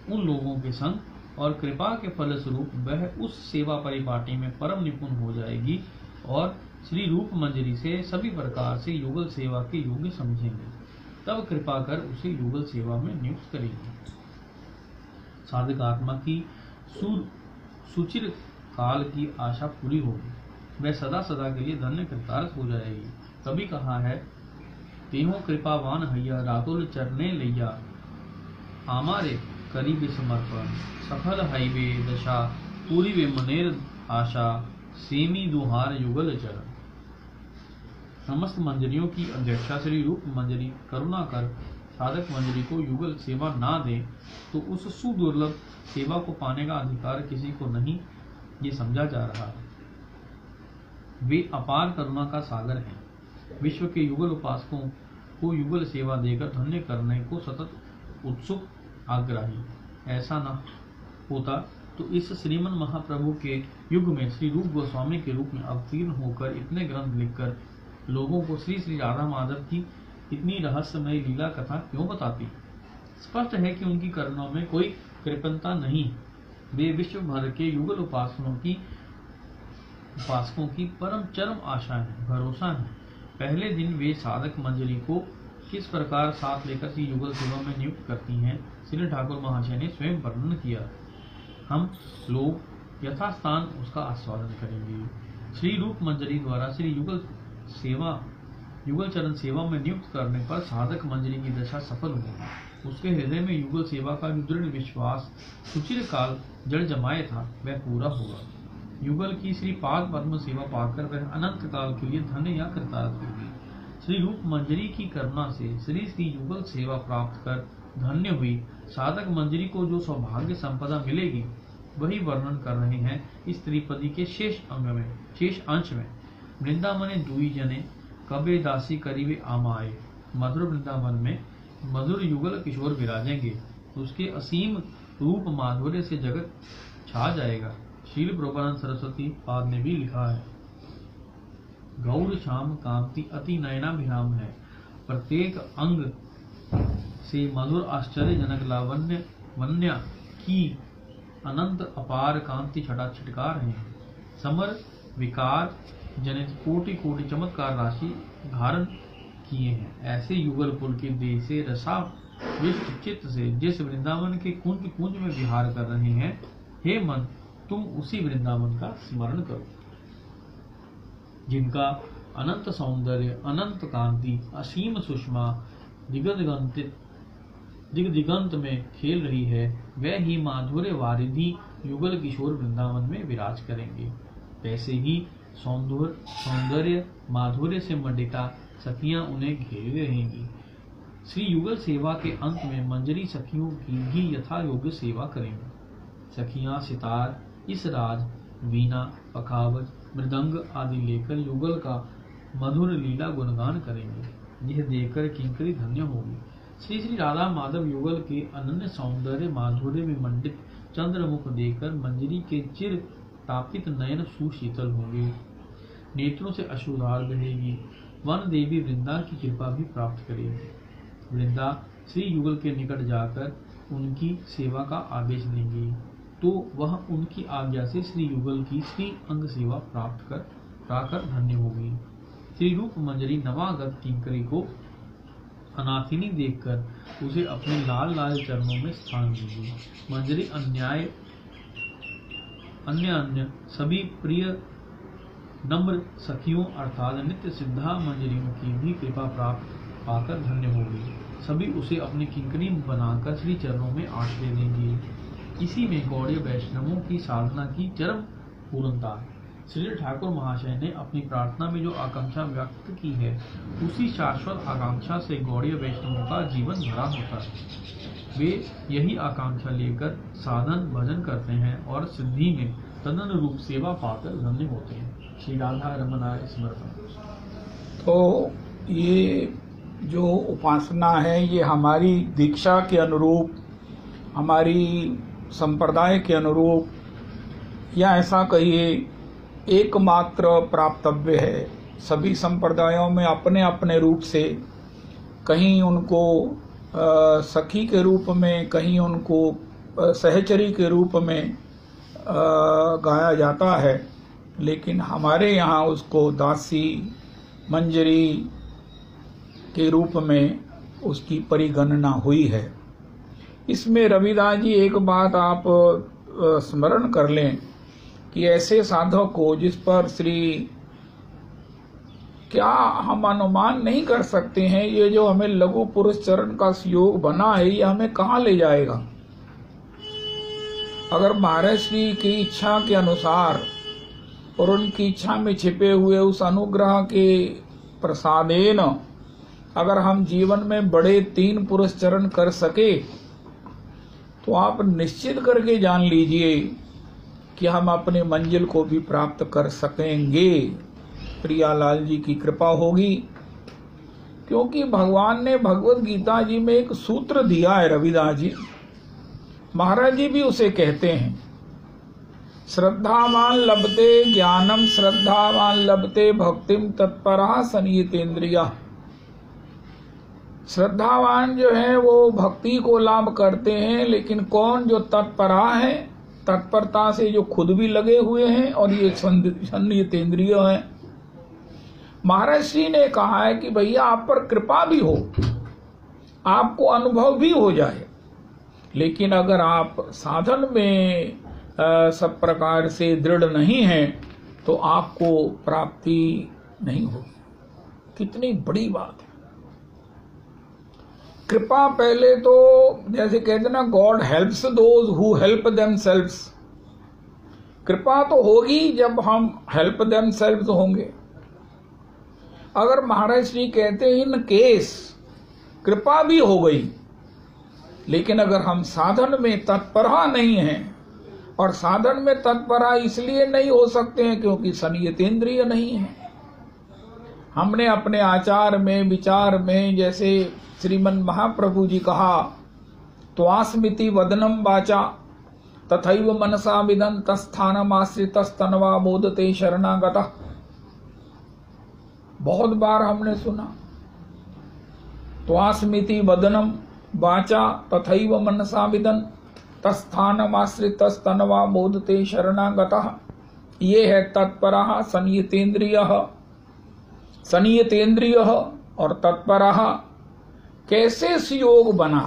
उन लोगों के संग और कृपा के फलस्वरूप वह उस सेवा परिपाटी में परम निपुण हो जाएगी और श्री रूप मंजरी से सभी प्रकार से युगल सेवा के योग्य समझेंगे। तब कृपा कर उसे युगल सेवा में नियुक्त करेगी। साधक आत्मा की सुचिर काल की आशा पूरी होगी, वह सदा सदा के लिए धन्य कृतार्थ हो जाएगी। तभी कहा है, तेहो कृपावान हैया रातुल चरने लैया आमारे करीब समर्पण सफल हाईवे दशा पूरी वे मनेर आशा सेमी दुहार युगल चरण। समस्त मंजरियों की अध्यक्षा श्री रूप मंजरी करुणा कर साधक मंजरी को युगल सेवा ना दे तो उस सुदुर्लभ सेवा को पाने का अधिकार किसी को नहीं, ये समझा जा रहा है। वे अपार करुणा का सागर हैं। विश्व के युगल उपासकों को युगल सेवा देकर धन्य करने को सतत उत्सुक आग्रही। ऐसा न होता तो इस श्रीमन महाप्रभु के युग में श्री रूप गोस्वामी के रूप में अवतीर्ण होकर इतने ग्रंथ लिखकर लोगों को श्री श्री राधा माधव की इतनी रहस्यमय लीला कथा क्यों बताती। स्पष्ट है कि उनकी करुणा में कोई कृपणता नहीं। वे विश्व भर के युगल उपासकों की परम चरम आशा है, भरोसा है। पहले दिन वे साधक मंजरी को किस प्रकार साथ लेकर श्री युगल सेवा में नियुक्त करती हैं, श्री ठाकुर महाशय ने स्वयं वर्णन किया। हम लोग यथास्थान उसका आस्वादन करेंगे। श्री रूप मंजरी द्वारा श्री युगल चरण सेवा में नियुक्त करने पर साधक मंजरी की दशा सफल होगी। उसके हृदय में युगल सेवा का जो दृढ़ विश्वास सुचिर काल जड़ जमाए था वह पूरा होगा। युगल की श्री पाद पद्म सेवा पाकर वह अनंत काल के लिए धन्य या कृतार्थ होगी। श्री रूप मंजरी की करुणा से श्री श्री युगल सेवा प्राप्त कर धन्य हुई साधक मंजरी को जो सौभाग्य संपदा मिलेगी वही वर्णन कर रहे हैं इस त्रिपदी के शेष अंश में। वृंदावन दुई जने कबे दासी करीबे आमाए। मधुर वृंदावन में मधुर युगल किशोर विराजेंगे, उसके असीम रूप माधुर्य से जगत छा जाएगा। शील प्रभुपाद सरस्वती पाद ने भी लिखा है, गौर श्याम कांति अति नयनाभिराम है, प्रत्येक अंग से मधुर आश्चर्यजनक लावण्य वन्या की अनंत अपार कांति छटा छिटकार है। समर विकार जनित कोटि कोटि चमत्कार राशि धारण किए हैं। ऐसे युगल पुल के देह से रसा विष्ट चित्त से जिस वृंदावन के कुंज कुंज में विहार कर रहे हैं, हे मन तुम उसी वृंदावन का स्मरण करो, जिनका अनंत सौंदर्य अनंत कांति असीम सुषमा दिगंत में खेल रही है। वह ही माधुर्य वारिधि युगल किशोर वृंदावन में विराज करेंगे। वैसे ही सौंदर्य माधुर्य से मंडिता सखियां उन्हें घेरे रहेंगी। श्री युगल सेवा के अंत में मंजरी सखियों की भी यथा योग्य सेवा करेंगी। सखियां सितार, इसराज, वीणा, पखावज, मृदंग आदि लेकर युगल का मधुर लीला गुणगान करेंगे। यह देखकर किंकरी धन्य होगी। श्री श्री राधा माधव युगल के अनन्य सौंदर्य माधुर्य में मंडित चंद्रमुख देखकर मंजरी के चिर तापित नयन सुशीतल होंगे, नेत्रों से अश्रुधार बहेगी। वन देवी वृंदा की कृपा भी प्राप्त करेगी। वृंदा श्री युगल के निकट जाकर उनकी सेवा का आदेश देंगी तो वह उनकी आज्ञा से श्री युगल की श्री अंग सेवा प्राप्त कर धन्य होगी। श्री रूप मंजरी नवागत किंकरी को अनाथिनी देखकर उसे अपने लाल लाल चरणों में स्थान देगी। मंजरी अन्य सभी प्रिय नम्र सखियों अर्थात नित्य सिद्धा मंजरियों की भी कृपा प्राप्त पाकर धन्य होंगे। सभी उसे अपने किंकरी बनाकर श्री चरणों में आश्रय देंगे। इसी में गौड़ीय वैष्णवों की साधना की चरम पूर्णता है। श्री ठाकुर महाशय ने अपनी प्रार्थना में जो आकांक्षा व्यक्त की है, उसी शाश्वत आकांक्षा से गौड़ीय वैष्णवों का जीवन भरा होता है। वे यही आकांक्षा लेकर साधन भजन करते हैं और सिद्धि में तदनुरूप सेवा पाकर धन्य होते हैं। श्री राधा रमनाय स्मरण। तो ये जो उपासना है, ये हमारी दीक्षा के अनुरूप, हमारी संप्रदाय के अनुरूप, या ऐसा कहिए एकमात्र प्राप्तव्य है। सभी संप्रदायों में अपने अपने रूप से, कहीं उनको सखी के रूप में, कहीं उनको सहचरी के रूप में गाया जाता है, लेकिन हमारे यहाँ उसको दासी मंजरी के रूप में उसकी परिगणना हुई है। इसमें रविदास जी एक बात आप स्मरण कर लें कि ऐसे साधक को जिस पर श्री क्या हम अनुमान नहीं कर सकते हैं, ये जो हमें लघु पुरुष चरण का योग बना है, ये हमें कहाँ ले जाएगा। अगर महाराज श्री की इच्छा के अनुसार और उनकी इच्छा में छिपे हुए उस अनुग्रह के प्रसादेन अगर हम जीवन में बड़े 3 पुरुष चरण कर सके, तो आप निश्चित करके जान लीजिए कि हम अपने मंजिल को भी प्राप्त कर सकेंगे। प्रियालाल जी की कृपा होगी, क्योंकि भगवान ने भगवत गीता जी में एक सूत्र दिया है। रविदास जी महाराज जी भी उसे कहते हैं, श्रद्धावान लभते ज्ञानम श्रद्धावान लभते भक्तिम तत्परः संयतेन्द्रियः। श्रद्धावान जो है वो भक्ति को लाभ करते हैं, लेकिन कौन? जो तत्परा है, तत्परता से जो खुद भी लगे हुए हैं और ये संयतेन्द्रिय हैं। महाराज श्री ने कहा है कि भैया आप पर कृपा भी हो, आपको अनुभव भी हो जाए, लेकिन अगर आप साधन में सब प्रकार से दृढ़ नहीं हैं तो आपको प्राप्ति नहीं होगी। कितनी बड़ी बात है। कृपा पहले तो जैसे कहते ना, God helps those who help themselves. कृपा तो होगी जब हम हेल्प देमसेल्व्स होंगे। अगर महाराज श्री कहते हैं इन केस कृपा भी हो गई, लेकिन अगर हम साधन में तत्परा नहीं हैं, और साधन में तत्परा इसलिए नहीं हो सकते हैं क्योंकि संयतेन्द्रिय नहीं है। हमने अपने आचार में, विचार में, जैसे श्रीमन महाप्रभु जी कहा, त्वास्मिति वदनम वाचा तथैव मनसा विदन तस्थानम आश्रितस्तनवा मोदते शरणागतः। बहुत बार हमने सुना, त्वास्मिति वदनम वाचा तथैव मनसा विदन तस्थानम आश्रितस्तनवा मोदते शरणागतः। ये है तत्परः संयतेन्द्रियः। संयतेन्द्रियः और तत्परः कैसे संयोग बना,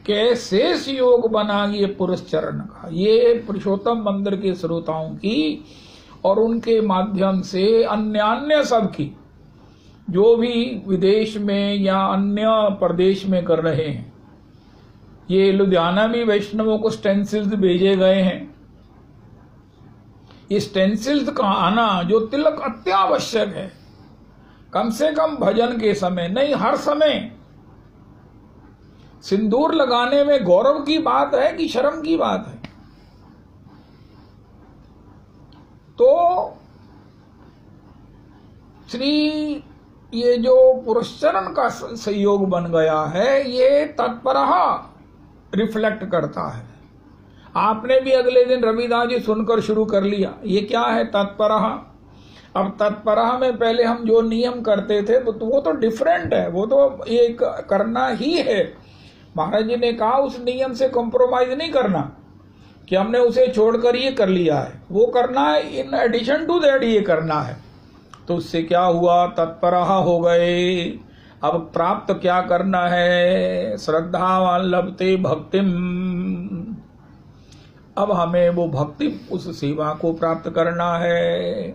कैसे संयोग बना ये पुरुष चरण का। ये पुरुषोत्तम मंदिर के श्रोताओं की और उनके माध्यम से अन्य सबकी, जो भी विदेश में या अन्य प्रदेश में कर रहे हैं। ये लुधियाना भी वैष्णवों को स्टेंसिल्स भेजे गए हैं। ये स्टेंसिल्स का आना जो तिलक अत्यावश्यक है, कम से कम भजन के समय नहीं, हर समय। सिंदूर लगाने में गौरव की बात है कि शर्म की बात है? तो श्री ये जो पुरुषचरण का संयोग बन गया है, ये तत्परः रिफ्लेक्ट करता है। आपने भी अगले दिन रविदास जी सुनकर शुरू कर लिया, ये क्या है तत्परः। अब तत्परः में पहले हम जो नियम करते थे वो तो डिफरेंट है, वो तो ये करना ही है। महाराज जी ने कहा उस नियम से कॉम्प्रोमाइज नहीं करना कि हमने उसे छोड़कर ये कर लिया है, वो करना है, इन एडिशन टू दैट ये करना है। तो उससे क्या हुआ? तत्परः हो गए। अब प्राप्त क्या करना है? श्रद्धावान लभते भक्तिम। अब हमें वो भक्ति, उस सेवा को प्राप्त करना है।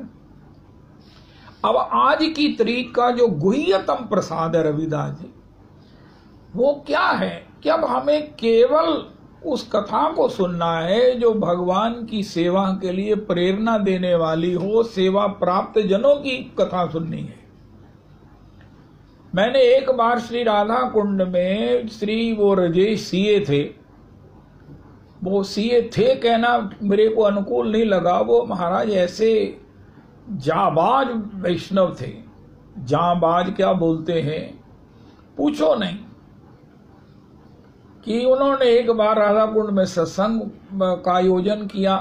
अब आज की तरीक का जो गुह्यतम प्रसाद है रविदास जी, वो क्या है कि अब हमें केवल उस कथा को सुनना है जो भगवान की सेवा के लिए प्रेरणा देने वाली हो, सेवा प्राप्त जनों की कथा सुननी है। मैंने एक बार श्री राधा कुंड में श्री वो राजेश सीए थे, वो सीए थे कहना मेरे को अनुकूल नहीं लगा, वो महाराज ऐसे जाबाज वैष्णव थे। जाबाज क्या बोलते हैं पूछो नहीं, कि उन्होंने एक बार राधा कुंड में सत्संग का आयोजन किया,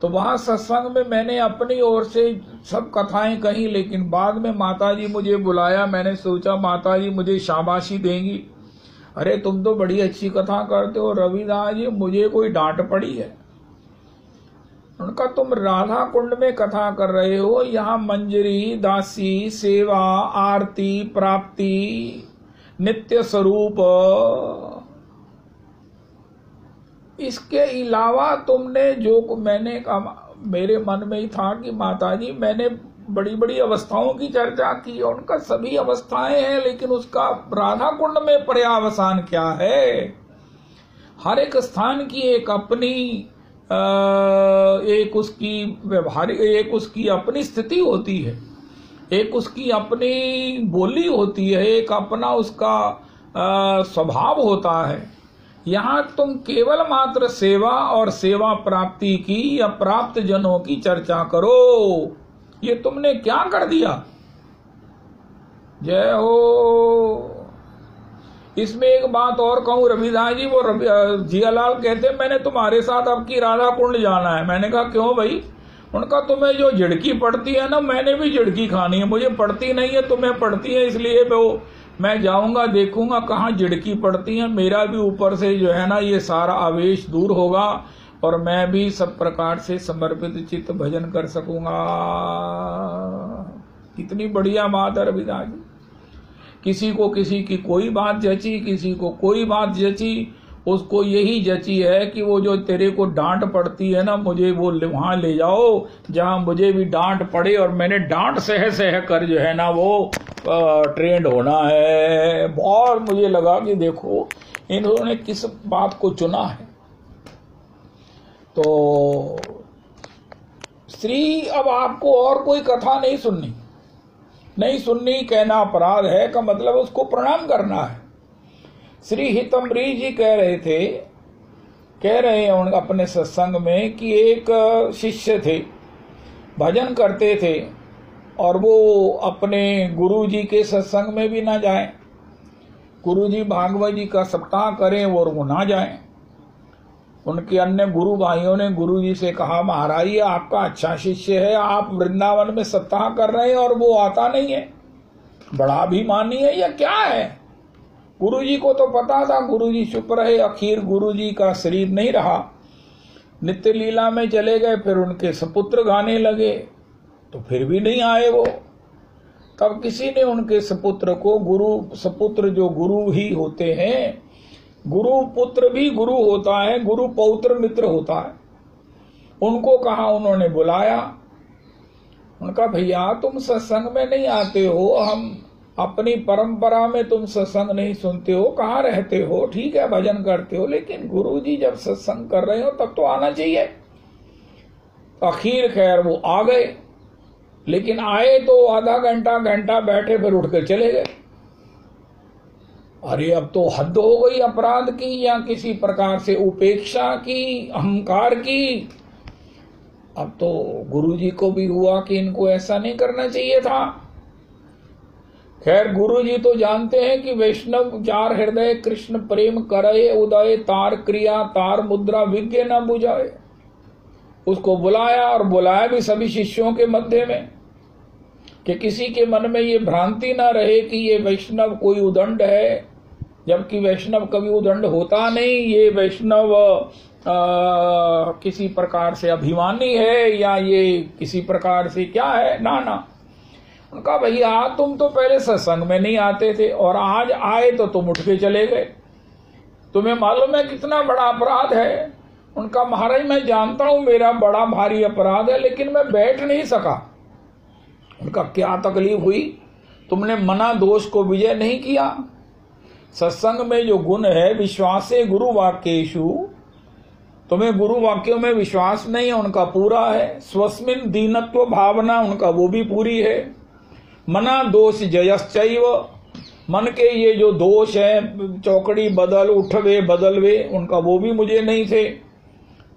तो वहां सत्संग में मैंने अपनी ओर से सब कथाएं कही, लेकिन बाद में माताजी मुझे बुलाया, मैंने सोचा माताजी मुझे शाबाशी देंगी, अरे तुम तो बड़ी अच्छी कथा करते हो रविदास जी, मुझे कोई डांट पड़ी है। उनका तुम राधा कुंड में कथा कर रहे हो, यहाँ मंजरी, दासी, सेवा, आरती, प्राप्ति, नित्य स्वरूप, इसके अलावा तुमने जो मैंने कहा, मेरे मन में ही था कि माताजी मैंने बड़ी बड़ी अवस्थाओं की चर्चा की, उनका सभी अवस्थाएं हैं, लेकिन उसका राधा कुंड में पर्यावसान क्या है। हर एक स्थान की एक अपनी एक उसकी व्यवहारिक, एक उसकी अपनी स्थिति होती है, एक उसकी अपनी बोली होती है, एक अपना उसका स्वभाव होता है। यहाँ तुम केवल मात्र सेवा और सेवा प्राप्ति की या प्राप्त जनों की चर्चा करो, ये तुमने क्या कर दिया। जय हो। इसमें एक बात और कहूं रविदास जी, वो जियालाल कहते मैंने तुम्हारे साथ अब की राधा कुंड जाना है। मैंने कहा क्यों भाई। उनका तुम्हें जो झिड़की पड़ती है ना, मैंने भी झिड़की खानी है, मुझे पड़ती नहीं है, तुम्हें पड़ती है, इसलिए मैं जाऊंगा देखूंगा कहाँ झिड़की पड़ती है, मेरा भी ऊपर से जो है ना ये सारा आवेश दूर होगा और मैं भी सब प्रकार से समर्पित चित्त भजन कर सकूंगा। कितनी बढ़िया बात है रविदास जी। किसी को किसी की कोई बात जची, किसी को कोई बात जची, उसको यही जची है कि वो जो तेरे को डांट पड़ती है ना, मुझे वो वहां ले जाओ जहां मुझे भी डांट पड़े और मैंने डांट सह सह कर जो है ना वो ट्रेंड होना है। और मुझे लगा कि देखो इन्होंने किस बात को चुना है। तो श्री अब आपको और कोई कथा नहीं सुननी, नहीं सुननी कहना अपराध है का मतलब उसको प्रणाम करना है। श्री हितम्बरीश जी कह रहे हैं अपने सत्संग में कि एक शिष्य थे, भजन करते थे और वो अपने गुरु जी के सत्संग में भी ना जाएं, गुरु जी भागवत जी का सप्ताह करें और वो ना जाएं। उनके अन्य गुरु भाइयों ने गुरु जी से कहा महाराज ये आपका अच्छा शिष्य है, आप वृंदावन में सप्ताह कर रहे हैं और वो आता नहीं है, बड़ा अभिमानी है या क्या है। गुरु जी को तो पता था, गुरु जी चुप रहे। आखिर गुरु जी का शरीर नहीं रहा, नित्य लीला में चले गए। फिर उनके सपुत्र गाने लगे तो फिर भी नहीं आए वो। तब किसी ने उनके सपुत्र को, गुरु सपुत्र जो गुरु ही होते हैं, गुरु पुत्र भी गुरु होता है, गुरु पौत्र मित्र होता है, उनको कहा, उन्होंने बुलाया। उनका भैया तुम सत्संग में नहीं आते हो, हम अपनी परंपरा में तुम सत्संग नहीं सुनते हो, कहाँ रहते हो, ठीक है भजन करते हो, लेकिन गुरु जी जब सत्संग कर रहे हो तब तो आना चाहिए। आखिर खैर वो आ गए, लेकिन आए तो आधा घंटा बैठे फिर उठकर चले गए। अरे अब तो हद हो गई अपराध की या किसी प्रकार से उपेक्षा की, अहंकार की। अब तो गुरुजी को भी हुआ कि इनको ऐसा नहीं करना चाहिए था। खैर गुरुजी तो जानते हैं कि वैष्णव जार हृदय कृष्ण प्रेम करे उदय, तार क्रिया तार मुद्रा विज्ञ न बुझाए। उसको बुलाया और बुलाया भी सभी शिष्यों के मध्य में, कि किसी के मन में ये भ्रांति ना रहे कि ये वैष्णव कोई उदंड है, जबकि वैष्णव कभी उदंड होता नहीं। ये वैष्णव किसी प्रकार से अभिमानी है या ये किसी प्रकार से क्या है, ना। उनका भैया तुम तो पहले सत्संग में नहीं आते थे और आज आए तो तुम उठ के चले गए, तुम्हें मालूम है कितना बड़ा अपराध है। उनका महाराज मैं जानता हूं मेरा बड़ा भारी अपराध है, लेकिन मैं बैठ नहीं सका, उनका क्या तकलीफ हुई? तुमने मना दोष को विजय नहीं किया। सत्संग में जो गुण है, विश्वासे गुरु वाक्येषु, तुम्हें गुरु वाक्यों में विश्वास नहीं है, उनका पूरा है। स्वस्मिन दीनत्व भावना, उनका वो भी पूरी है। मना दोष जयश्चैव, मन के ये जो दोष है, चौकड़ी बदल उठवे बदलवे, उनका वो भी मुझे नहीं थे।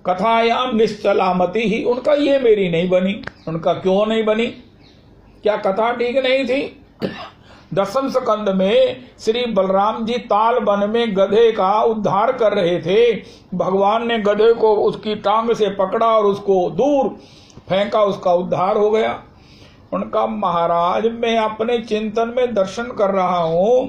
कथायाम निश्चलामति ही, उनका ये मेरी नहीं बनी। उनका क्यों नहीं बनी? क्या कथा ठीक नहीं थी? दसम स्कंद में श्री बलराम जी ताल वन में गधे का उद्धार कर रहे थे। भगवान ने गधे को उसकी टांग से पकड़ा और उसको दूर फेंका, उसका उद्धार हो गया। उनका महाराज, मैं अपने चिंतन में दर्शन कर रहा हूं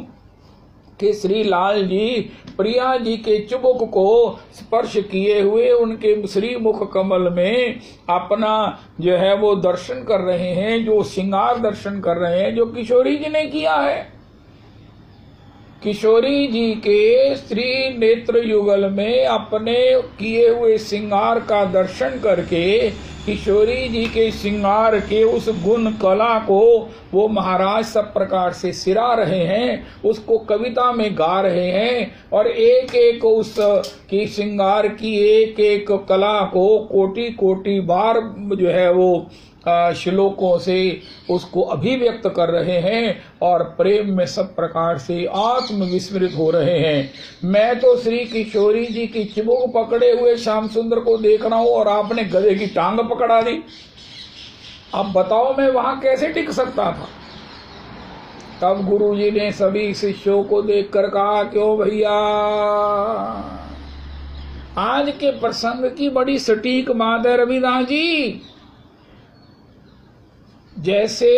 कि श्री लाल जी प्रिया जी के चुबुक को स्पर्श किए हुए उनके श्री मुख कमल में अपना जो है वो दर्शन कर रहे हैं, जो श्रृंगार दर्शन कर रहे हैं, जो किशोरी जी ने किया है। किशोरी जी के श्री नेत्र युगल में अपने किए हुए श्रृंगार का दर्शन करके किशोरी जी के श्रृंगार के उस गुण कला को वो महाराज सब प्रकार से सिरा रहे हैं, उसको कविता में गा रहे हैं और एक एक उस की श्रृंगार की एक एक कला को कोटि कोटि बार जो है वो श्लोकों से उसको अभिव्यक्त कर रहे हैं और प्रेम में सब प्रकार से आत्म विस्मृत हो रहे हैं। मैं तो श्री किशोरी जी की चिबुक पकड़े हुए श्याम सुंदर को देख रहा हूं और आपने गधे की टांग पकड़ा दी। अब बताओ मैं वहां कैसे टिक सकता था? तब गुरुजी ने सभी शिष्यों को देखकर कहा, क्यों भैया, आज के प्रसंग की बड़ी सटीक बात है रविदास जी। जैसे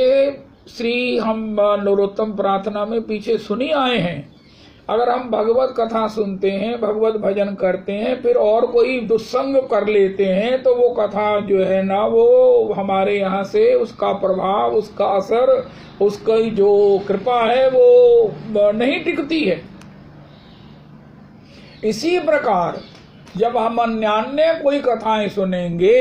श्री हम नरोत्तम प्रार्थना में पीछे सुनी आए हैं, अगर हम भगवत कथा सुनते हैं, भगवत भजन करते हैं, फिर और कोई दुस्संग कर लेते हैं, तो वो कथा जो है ना वो हमारे यहाँ से उसका प्रभाव, उसका असर, उसकी जो कृपा है वो नहीं टिकती है। इसी प्रकार जब हम अन्यान्य कोई कथाएं सुनेंगे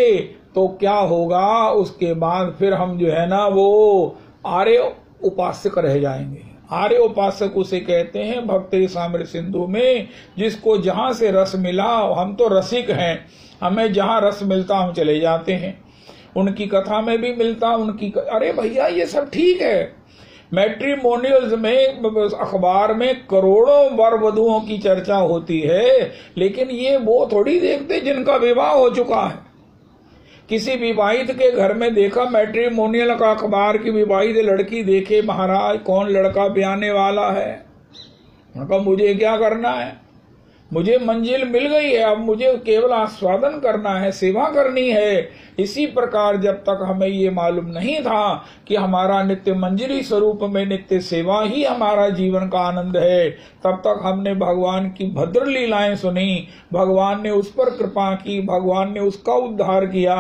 तो क्या होगा, उसके बाद फिर हम जो है ना वो आर्य उपासक रह जाएंगे। आर्य उपासक उसे कहते हैं भक्ति सामर सिंधु में, जिसको जहां से रस मिला, हम तो रसिक हैं, हमें जहां रस मिलता हम चले जाते हैं। उनकी कथा में भी मिलता, उनकी अरे भैया ये सब ठीक है। मैट्रिमोनियल्स में अखबार में करोड़ों वर वधुओं की चर्चा होती है, लेकिन ये वो थोड़ी देखते जिनका विवाह हो चुका है। किसी विवाहित के घर में देखा मैट्रिमोनियल का अखबार की विवाहित लड़की देखे, महाराज कौन लड़का ब्याने वाला है। उनका मुझे क्या करना है, मुझे मंजिल मिल गई है, अब मुझे केवल आस्वादन करना है, सेवा करनी है। इसी प्रकार जब तक हमें ये मालूम नहीं था कि हमारा नित्य मंजिली स्वरूप में नित्य सेवा ही हमारा जीवन का आनंद है, तब तक हमने भगवान की भद्र लीलाएं सुनी, भगवान ने उस पर कृपा की, भगवान ने उसका उद्धार किया।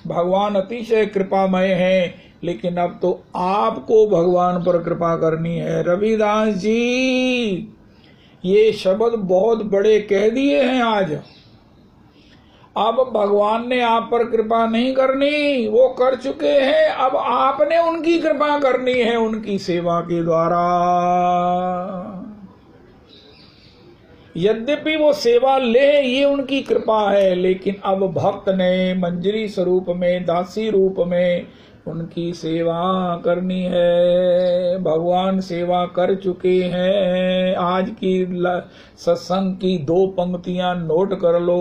भगवान अतिशय कृपामय है, लेकिन अब तो आपको भगवान पर कृपा करनी है। रविदास जी ये शब्द बहुत बड़े कह दिए हैं आज। अब भगवान ने आप पर कृपा नहीं करनी, वो कर चुके हैं, अब आपने उनकी कृपा करनी है उनकी सेवा के द्वारा। यद्यपि वो सेवा ले ये उनकी कृपा है, लेकिन अब भक्त ने मंजरी स्वरूप में, दासी रूप में उनकी सेवा करनी है। भगवान सेवा कर चुके हैं। आज की सत्संग की 2 पंक्तियां नोट कर लो।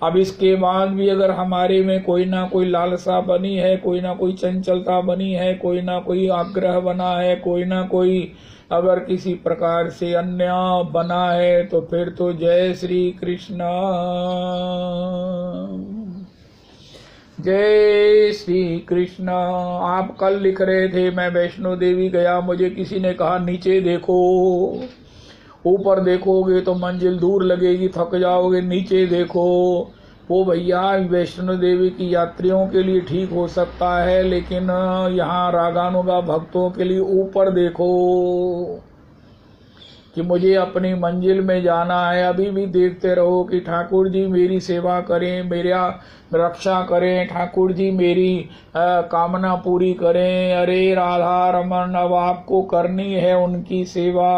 अब इसके बाद भी अगर हमारे में कोई ना कोई लालसा बनी है, कोई ना कोई चंचलता बनी है, कोई ना कोई आग्रह बना है, कोई ना कोई अगर किसी प्रकार से अन्याय बना है, तो फिर तो जय श्री कृष्ण, जय श्री कृष्ण। आप कल लिख रहे थे मैं वैष्णो देवी गया, मुझे किसी ने कहा नीचे देखो, ऊपर देखोगे तो मंजिल दूर लगेगी, थक जाओगे, नीचे देखो। वो भैया वैष्णो देवी की यात्रियों के लिए ठीक हो सकता है, लेकिन यहाँ रागानुगा भक्तों के लिए ऊपर देखो। कि मुझे अपनी मंजिल में जाना है, अभी भी देखते रहो कि ठाकुर जी मेरी सेवा करें, मेरा रक्षा करें, ठाकुर जी मेरी कामना पूरी करें। अरे राधा रमन, अब आपको करनी है उनकी सेवा,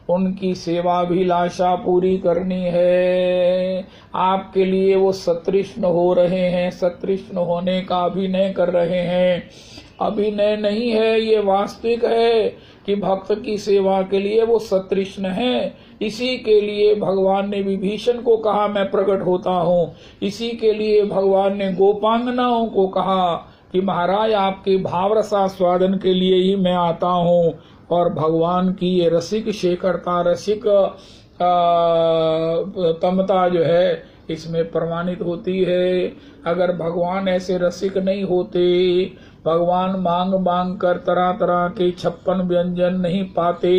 उनकी सेवाभिलाषा पूरी करनी है। आपके लिए वो सतृष्ण हो रहे हैं, सतृष्ण होने का अभिनय कर रहे हैं। अभिनय नहीं है, ये वास्तविक है कि भक्त की सेवा के लिए वो सतृष्ण है। इसी के लिए भगवान ने विभीषण को कहा मैं प्रकट होता हूँ। इसी के लिए भगवान ने गोपांगनाओं को कहा कि महाराज आपके भावरसा स्वादन के लिए ही मैं आता हूँ। और भगवान की ये रसिक शेखरता, रसिक तमता जो है इसमें प्रमाणित होती है। अगर भगवान ऐसे रसिक नहीं होते, भगवान मांग मांग कर तरह तरह के 56 व्यंजन नहीं पाते,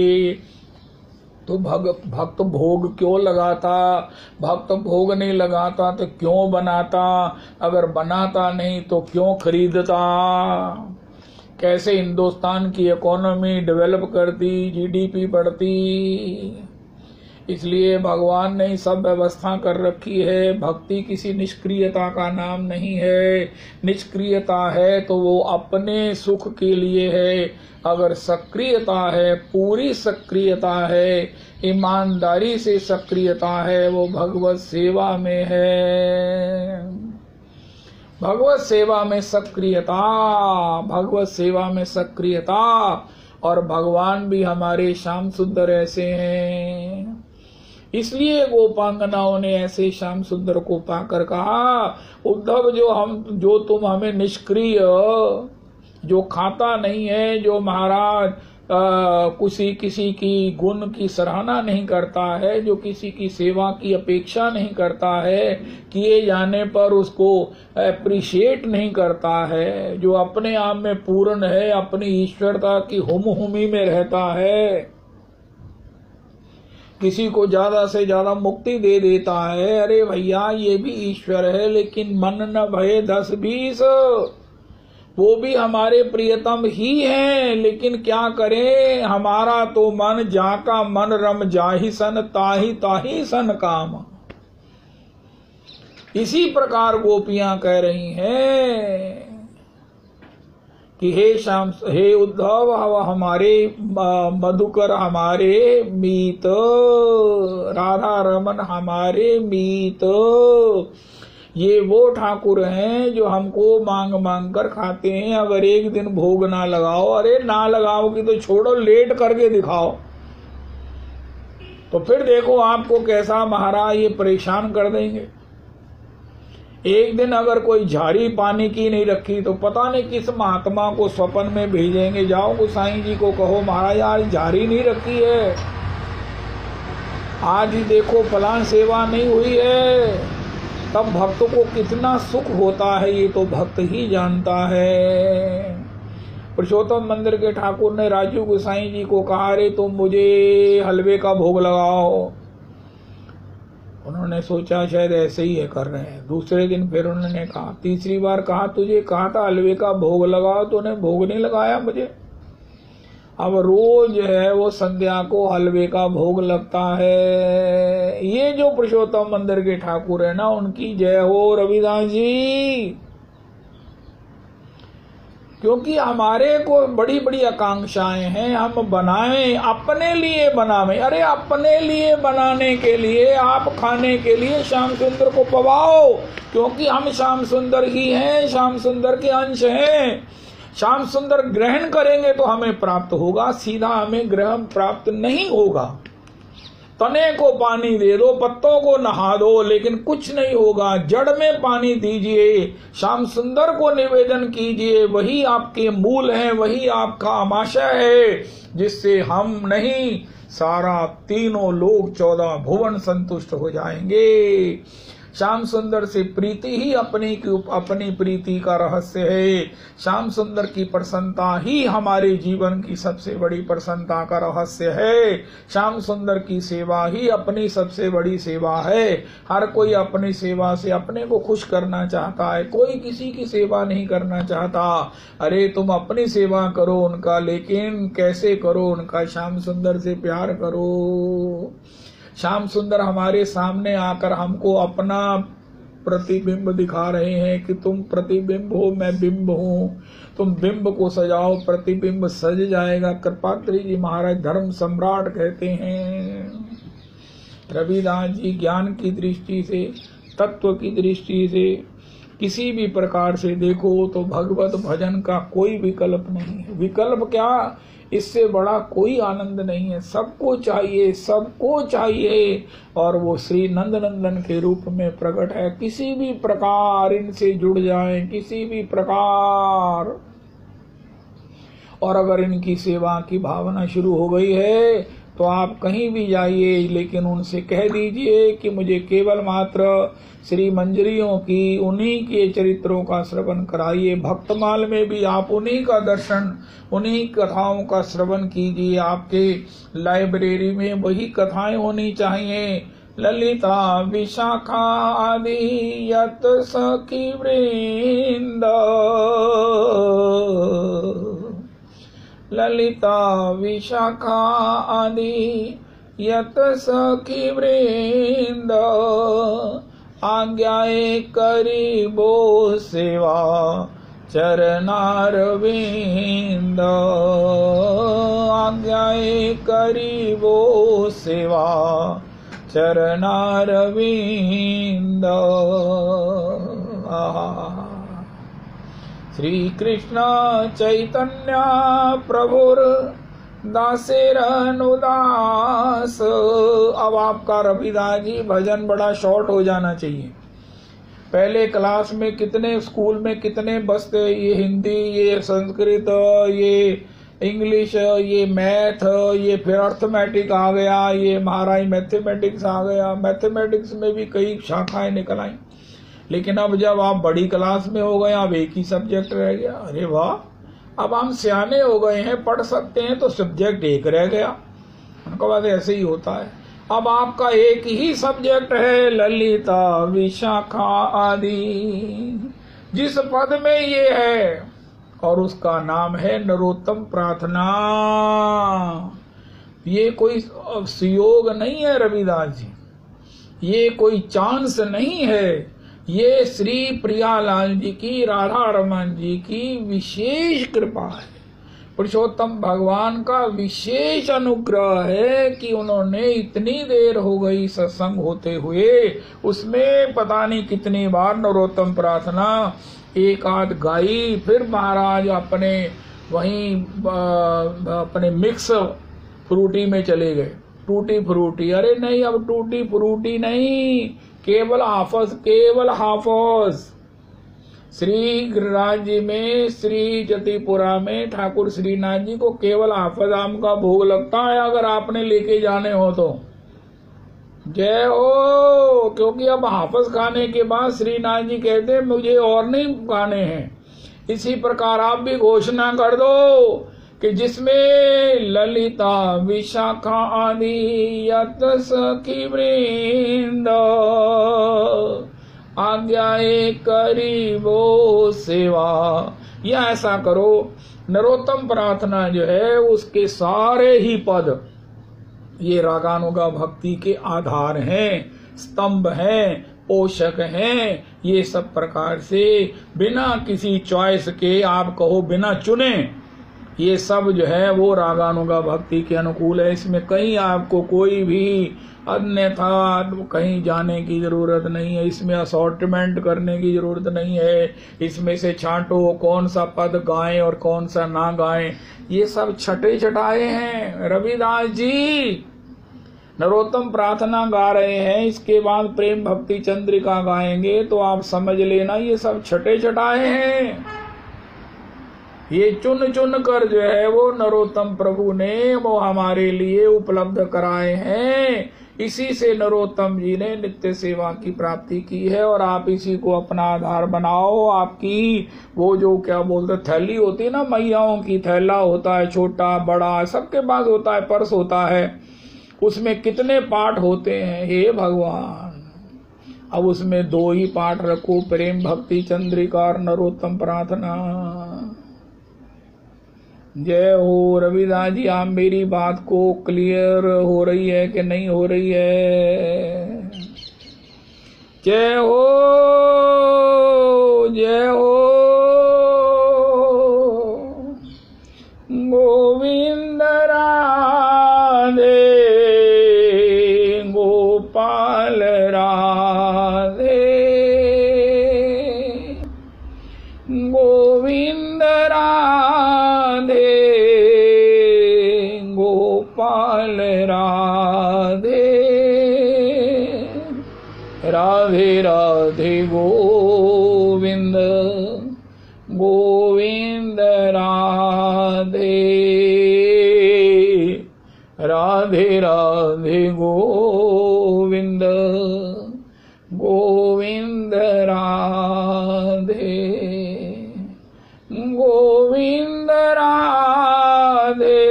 तो भक्त भोग क्यों लगाता? भक्त भोग नहीं लगाता तो क्यों बनाता? अगर बनाता नहीं तो क्यों खरीदता? कैसे हिंदुस्तान की इकोनॉमी डेवलप करती, जीडीपी बढ़ती? इसलिए भगवान ने सब व्यवस्था कर रखी है। भक्ति किसी निष्क्रियता का नाम नहीं है। निष्क्रियता है तो वो अपने सुख के लिए है। अगर सक्रियता है, पूरी सक्रियता है, ईमानदारी से सक्रियता है, वो भगवत सेवा में है। भगवत सेवा में सक्रियता, भगवत सेवा में सक्रियता। और भगवान भी हमारे श्याम सुंदर ऐसे हैं। इसलिए गोपांगनाओं ने ऐसे श्याम सुंदर को पाकर कहा, उद्धव जो तुम हमें निष्क्रिय, जो खाता नहीं है, जो महाराज किसी की गुण की सराहना नहीं करता है, जो किसी की सेवा की अपेक्षा नहीं करता है, किए जाने पर उसको एप्रिशिएट नहीं करता है, जो अपने आप में पूर्ण है, अपनी ईश्वरता की हुम-हुमी में रहता है, किसी को ज्यादा से ज्यादा मुक्ति दे देता है। अरे भैया ये भी ईश्वर है, लेकिन मन न भये 10-20, वो भी हमारे प्रियतम ही हैं। लेकिन क्या करें, हमारा तो मन जाका मन रम जाहि सन ताहि ताहि सन काम। इसी प्रकार गोपियां कह रही हैं कि हे उद्धव, हमारे मधुकर हमारे मीत, राधा रमन हमारे मीत, ये वो ठाकुर हैं जो हमको मांग मांग कर खाते हैं। अगर एक दिन भोग ना लगाओ, अरे ना लगाओगी तो छोड़ो, लेट करके दिखाओ, तो फिर देखो आपको कैसा महाराज ये परेशान कर देंगे। एक दिन अगर कोई झाड़ी पानी की नहीं रखी तो पता नहीं किस महात्मा को स्वप्न में भेजेंगे, जाओ गोसाई जी को कहो महाराज आज झाड़ी नहीं रखी है, आज ही देखो फलां सेवा नहीं हुई है। तब भक्त को कितना सुख होता है ये तो भक्त ही जानता है। पुरुषोत्तम मंदिर के ठाकुर ने राजू गोसाई जी को कहा, अरे तुम मुझे हलवे का भोग लगाओ। उन्होंने सोचा शायद ऐसे ही है कर रहे हैं। दूसरे दिन फिर उन्होंने कहा, तीसरी बार कहा, तुझे कहा था हलवे का भोग लगाओ, तूने भोग नहीं लगाया मुझे। अब रोज है वो संध्या को हलवे का भोग लगता है। ये जो पुरुषोत्तम मंदिर के ठाकुर है ना, उनकी जय हो रविदास जी। क्योंकि हमारे को बड़ी बड़ी आकांक्षाएं हैं, हम बनाएं, अपने लिए बनावें। अरे अपने लिए बनाने के लिए, आप खाने के लिए श्याम सुंदर को पवाओ, क्योंकि हम श्याम सुंदर ही हैं, श्याम सुंदर के अंश हैं। श्याम सुंदर ग्रहण करेंगे तो हमें प्राप्त होगा, सीधा हमें ग्रहण प्राप्त नहीं होगा। तने को पानी दे दो, पत्तों को नहा दो, लेकिन कुछ नहीं होगा। जड़ में पानी दीजिए, श्याम सुंदर को निवेदन कीजिए, वही आपके मूल हैं, वही आपका आमाशय है, जिससे हम नहीं सारा तीनों लोग 14 भुवन संतुष्ट हो जाएंगे। श्याम सुंदर से प्रीति ही अपनी प्रीति का रहस्य है। श्याम सुंदर की प्रसन्नता ही हमारे जीवन की सबसे बड़ी प्रसन्नता का रहस्य है। श्याम सुंदर की सेवा ही अपनी सबसे बड़ी सेवा है। हर कोई अपनी सेवा से अपने को खुश करना चाहता है, कोई किसी की सेवा नहीं करना चाहता। अरे तुम अपनी सेवा करो उनका, लेकिन कैसे करो उनका? श्याम सुंदर से प्यार करो। श्याम सुंदर हमारे सामने आकर हमको अपना प्रतिबिंब दिखा रहे हैं कि तुम प्रतिबिंब हो, मैं बिंब हूँ। तुम बिंब को सजाओ, प्रतिबिंब सज जाएगा। कृपात्री जी महाराज धर्म सम्राट कहते हैं। रविदास जी ज्ञान की दृष्टि से, तत्व की दृष्टि से, किसी भी प्रकार से देखो तो भगवत भजन का कोई विकल्प नहीं है। विकल्प क्या, इससे बड़ा कोई आनंद नहीं है। सबको चाहिए, सबको चाहिए, और वो श्री नंदनंदन के रूप में प्रकट है। किसी भी प्रकार इनसे जुड़ जाएं, किसी भी प्रकार, और अगर इनकी सेवा की भावना शुरू हो गई है तो आप कहीं भी जाइए, लेकिन उनसे कह दीजिए कि मुझे केवल मात्र श्री मंजरियों की, उन्हीं के चरित्रों का श्रवण कराइए। भक्तमाल में भी आप उन्हीं का दर्शन, उन्हीं कथाओं का श्रवण कीजिए। आपके लाइब्रेरी में वही कथाएं होनी चाहिए। ललिता विशाखा आदि यत सखी वृंद, ललिता विशाखा आदि यत सखी वृंद, आज्ञाए करीबो सेवा चरनारविंद, आज्ञाए करीबो सेवा चरनारविंद। श्री कृष्ण चैतन्य प्रभुर दासेरनुदास। अब आपका रविदास जी भजन बड़ा शॉर्ट हो जाना चाहिए। पहले क्लास में कितने, स्कूल में कितने बसते, ये हिंदी, ये संस्कृत, ये इंग्लिश, ये मैथ, ये फिर अर्थमेटिक आ गया, ये महाराज मैथमेटिक्स आ गया। मैथमेटिक्स में भी कई शाखाएं निकल आई, लेकिन अब जब आप बड़ी क्लास में हो गए, अब एक ही सब्जेक्ट रह गया। अरे वाह, अब हम सियाने हो गए हैं, पढ़ सकते हैं, तो सब्जेक्ट एक रह गया। उनका बात ऐसे ही होता है। अब आपका एक ही सब्जेक्ट है, ललिता विशाखा आदि, जिस पद में ये है, और उसका नाम है नरोत्तम प्रार्थना। ये कोई सुयोग नहीं है रविदास जी, ये कोई चांस नहीं है। ये श्री प्रियालाल जी की, राधा रमन जी की विशेष कृपा है। पुरुषोत्तम भगवान का विशेष अनुग्रह है कि उन्होंने इतनी देर हो गई सत्संग होते हुए, उसमें पता नहीं कितनी बार नरोत्तम प्रार्थना एक आध गाई। फिर महाराज अपने वहीं अपने मिक्स फ्रूटी में चले गए, टूटी फ्रूटी। अरे नहीं, अब टूटी फ्रूटी नहीं, केवल हाफज, केवल हाफज। श्री गिरिराज जी में, श्री जतिपुरा में ठाकुर श्रीनाथ जी को केवल हाफज आम का भोग लगता है, अगर आपने लेके जाने हो तो। जय हो, क्योंकि अब हाफज खाने के बाद श्रीनाथ जी कहते हैं मुझे और नहीं खाने हैं। इसी प्रकार आप भी घोषणा कर दो कि जिसमें ललिता विशाखा आदि यत सखी वृंद, आज्ञाए करीबो सेवा। या ऐसा करो, नरोत्तम प्रार्थना जो है उसके सारे ही पद ये रागानुगा भक्ति के आधार हैं, स्तंभ हैं, पोषक हैं। ये सब प्रकार से बिना किसी चॉइस के, आप कहो बिना चुने, ये सब जो है वो रागानुगा भक्ति के अनुकूल है। इसमें कहीं आपको कोई भी अन्यथा कहीं जाने की जरूरत नहीं है, इसमें असॉर्टमेंट करने की जरूरत नहीं है। इसमें से छांटो कौन सा पद गाएं और कौन सा ना गाएं, ये सब छटे छटाए हैं। रविदास जी नरोत्तम प्रार्थना गा रहे हैं, इसके बाद प्रेम भक्ति चंद्रिका गाएंगे, तो आप समझ लेना ये सब छटे छटाए हैं। ये चुन चुन कर जो है वो नरोत्तम प्रभु ने वो हमारे लिए उपलब्ध कराए हैं इसी से नरोत्तम जी ने नित्य सेवा की प्राप्ति की है। और आप इसी को अपना आधार बनाओ। आपकी वो जो क्या बोलते थैली होती है ना, मैयाओं की थैला होता है, छोटा बड़ा सबके पास होता है, पर्स होता है, उसमें कितने पाठ होते हैं हे भगवान। अब उसमें 2 ही पाठ रखो, प्रेम भक्ति चंद्रिका और नरोत्तम प्रार्थना। जय हो रविदास जी। आप मेरी बात को क्लियर हो रही है कि नहीं हो रही है? जय हो, जय हो। गोविंद राधे, गोपाल राधे, गोविंद राधे, गोपाल राधे, राधे राधे गोविंद, गोविंद राधे, राधे राधे गोविंद, गोविंद राधे, गोविंद राधे,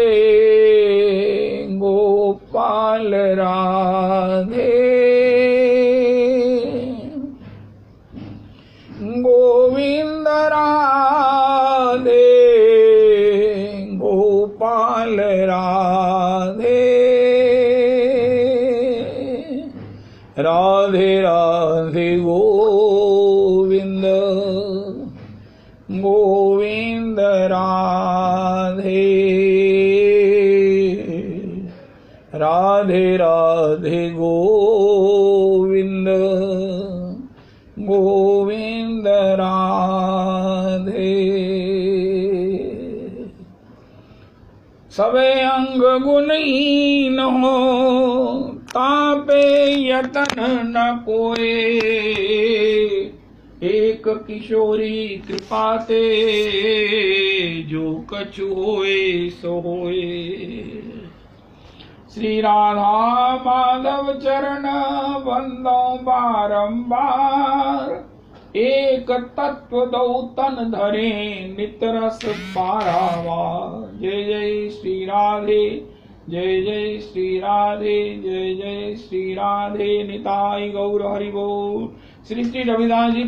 गोपाल राधे, गोविंद राधे, गोपाल राधे, राधे राधे गोविंद, गोविंद राधे, राधे राधे गोविंद, गोविंद राधे। सबे अंग गुणहीन हो, तापे यतन न कोय, एक किशोरी कृपाते, जो कछु होए सो होए। श्री राधा माधव चरण बंदो बारंबार, एक तत्व दो तन धरे, नितरस पारावार। जय जय श्री राधे, जय जय श्री राधे, जय जय श्री राधे। निताई गौर हरि बोल। श्री श्री रविदास जी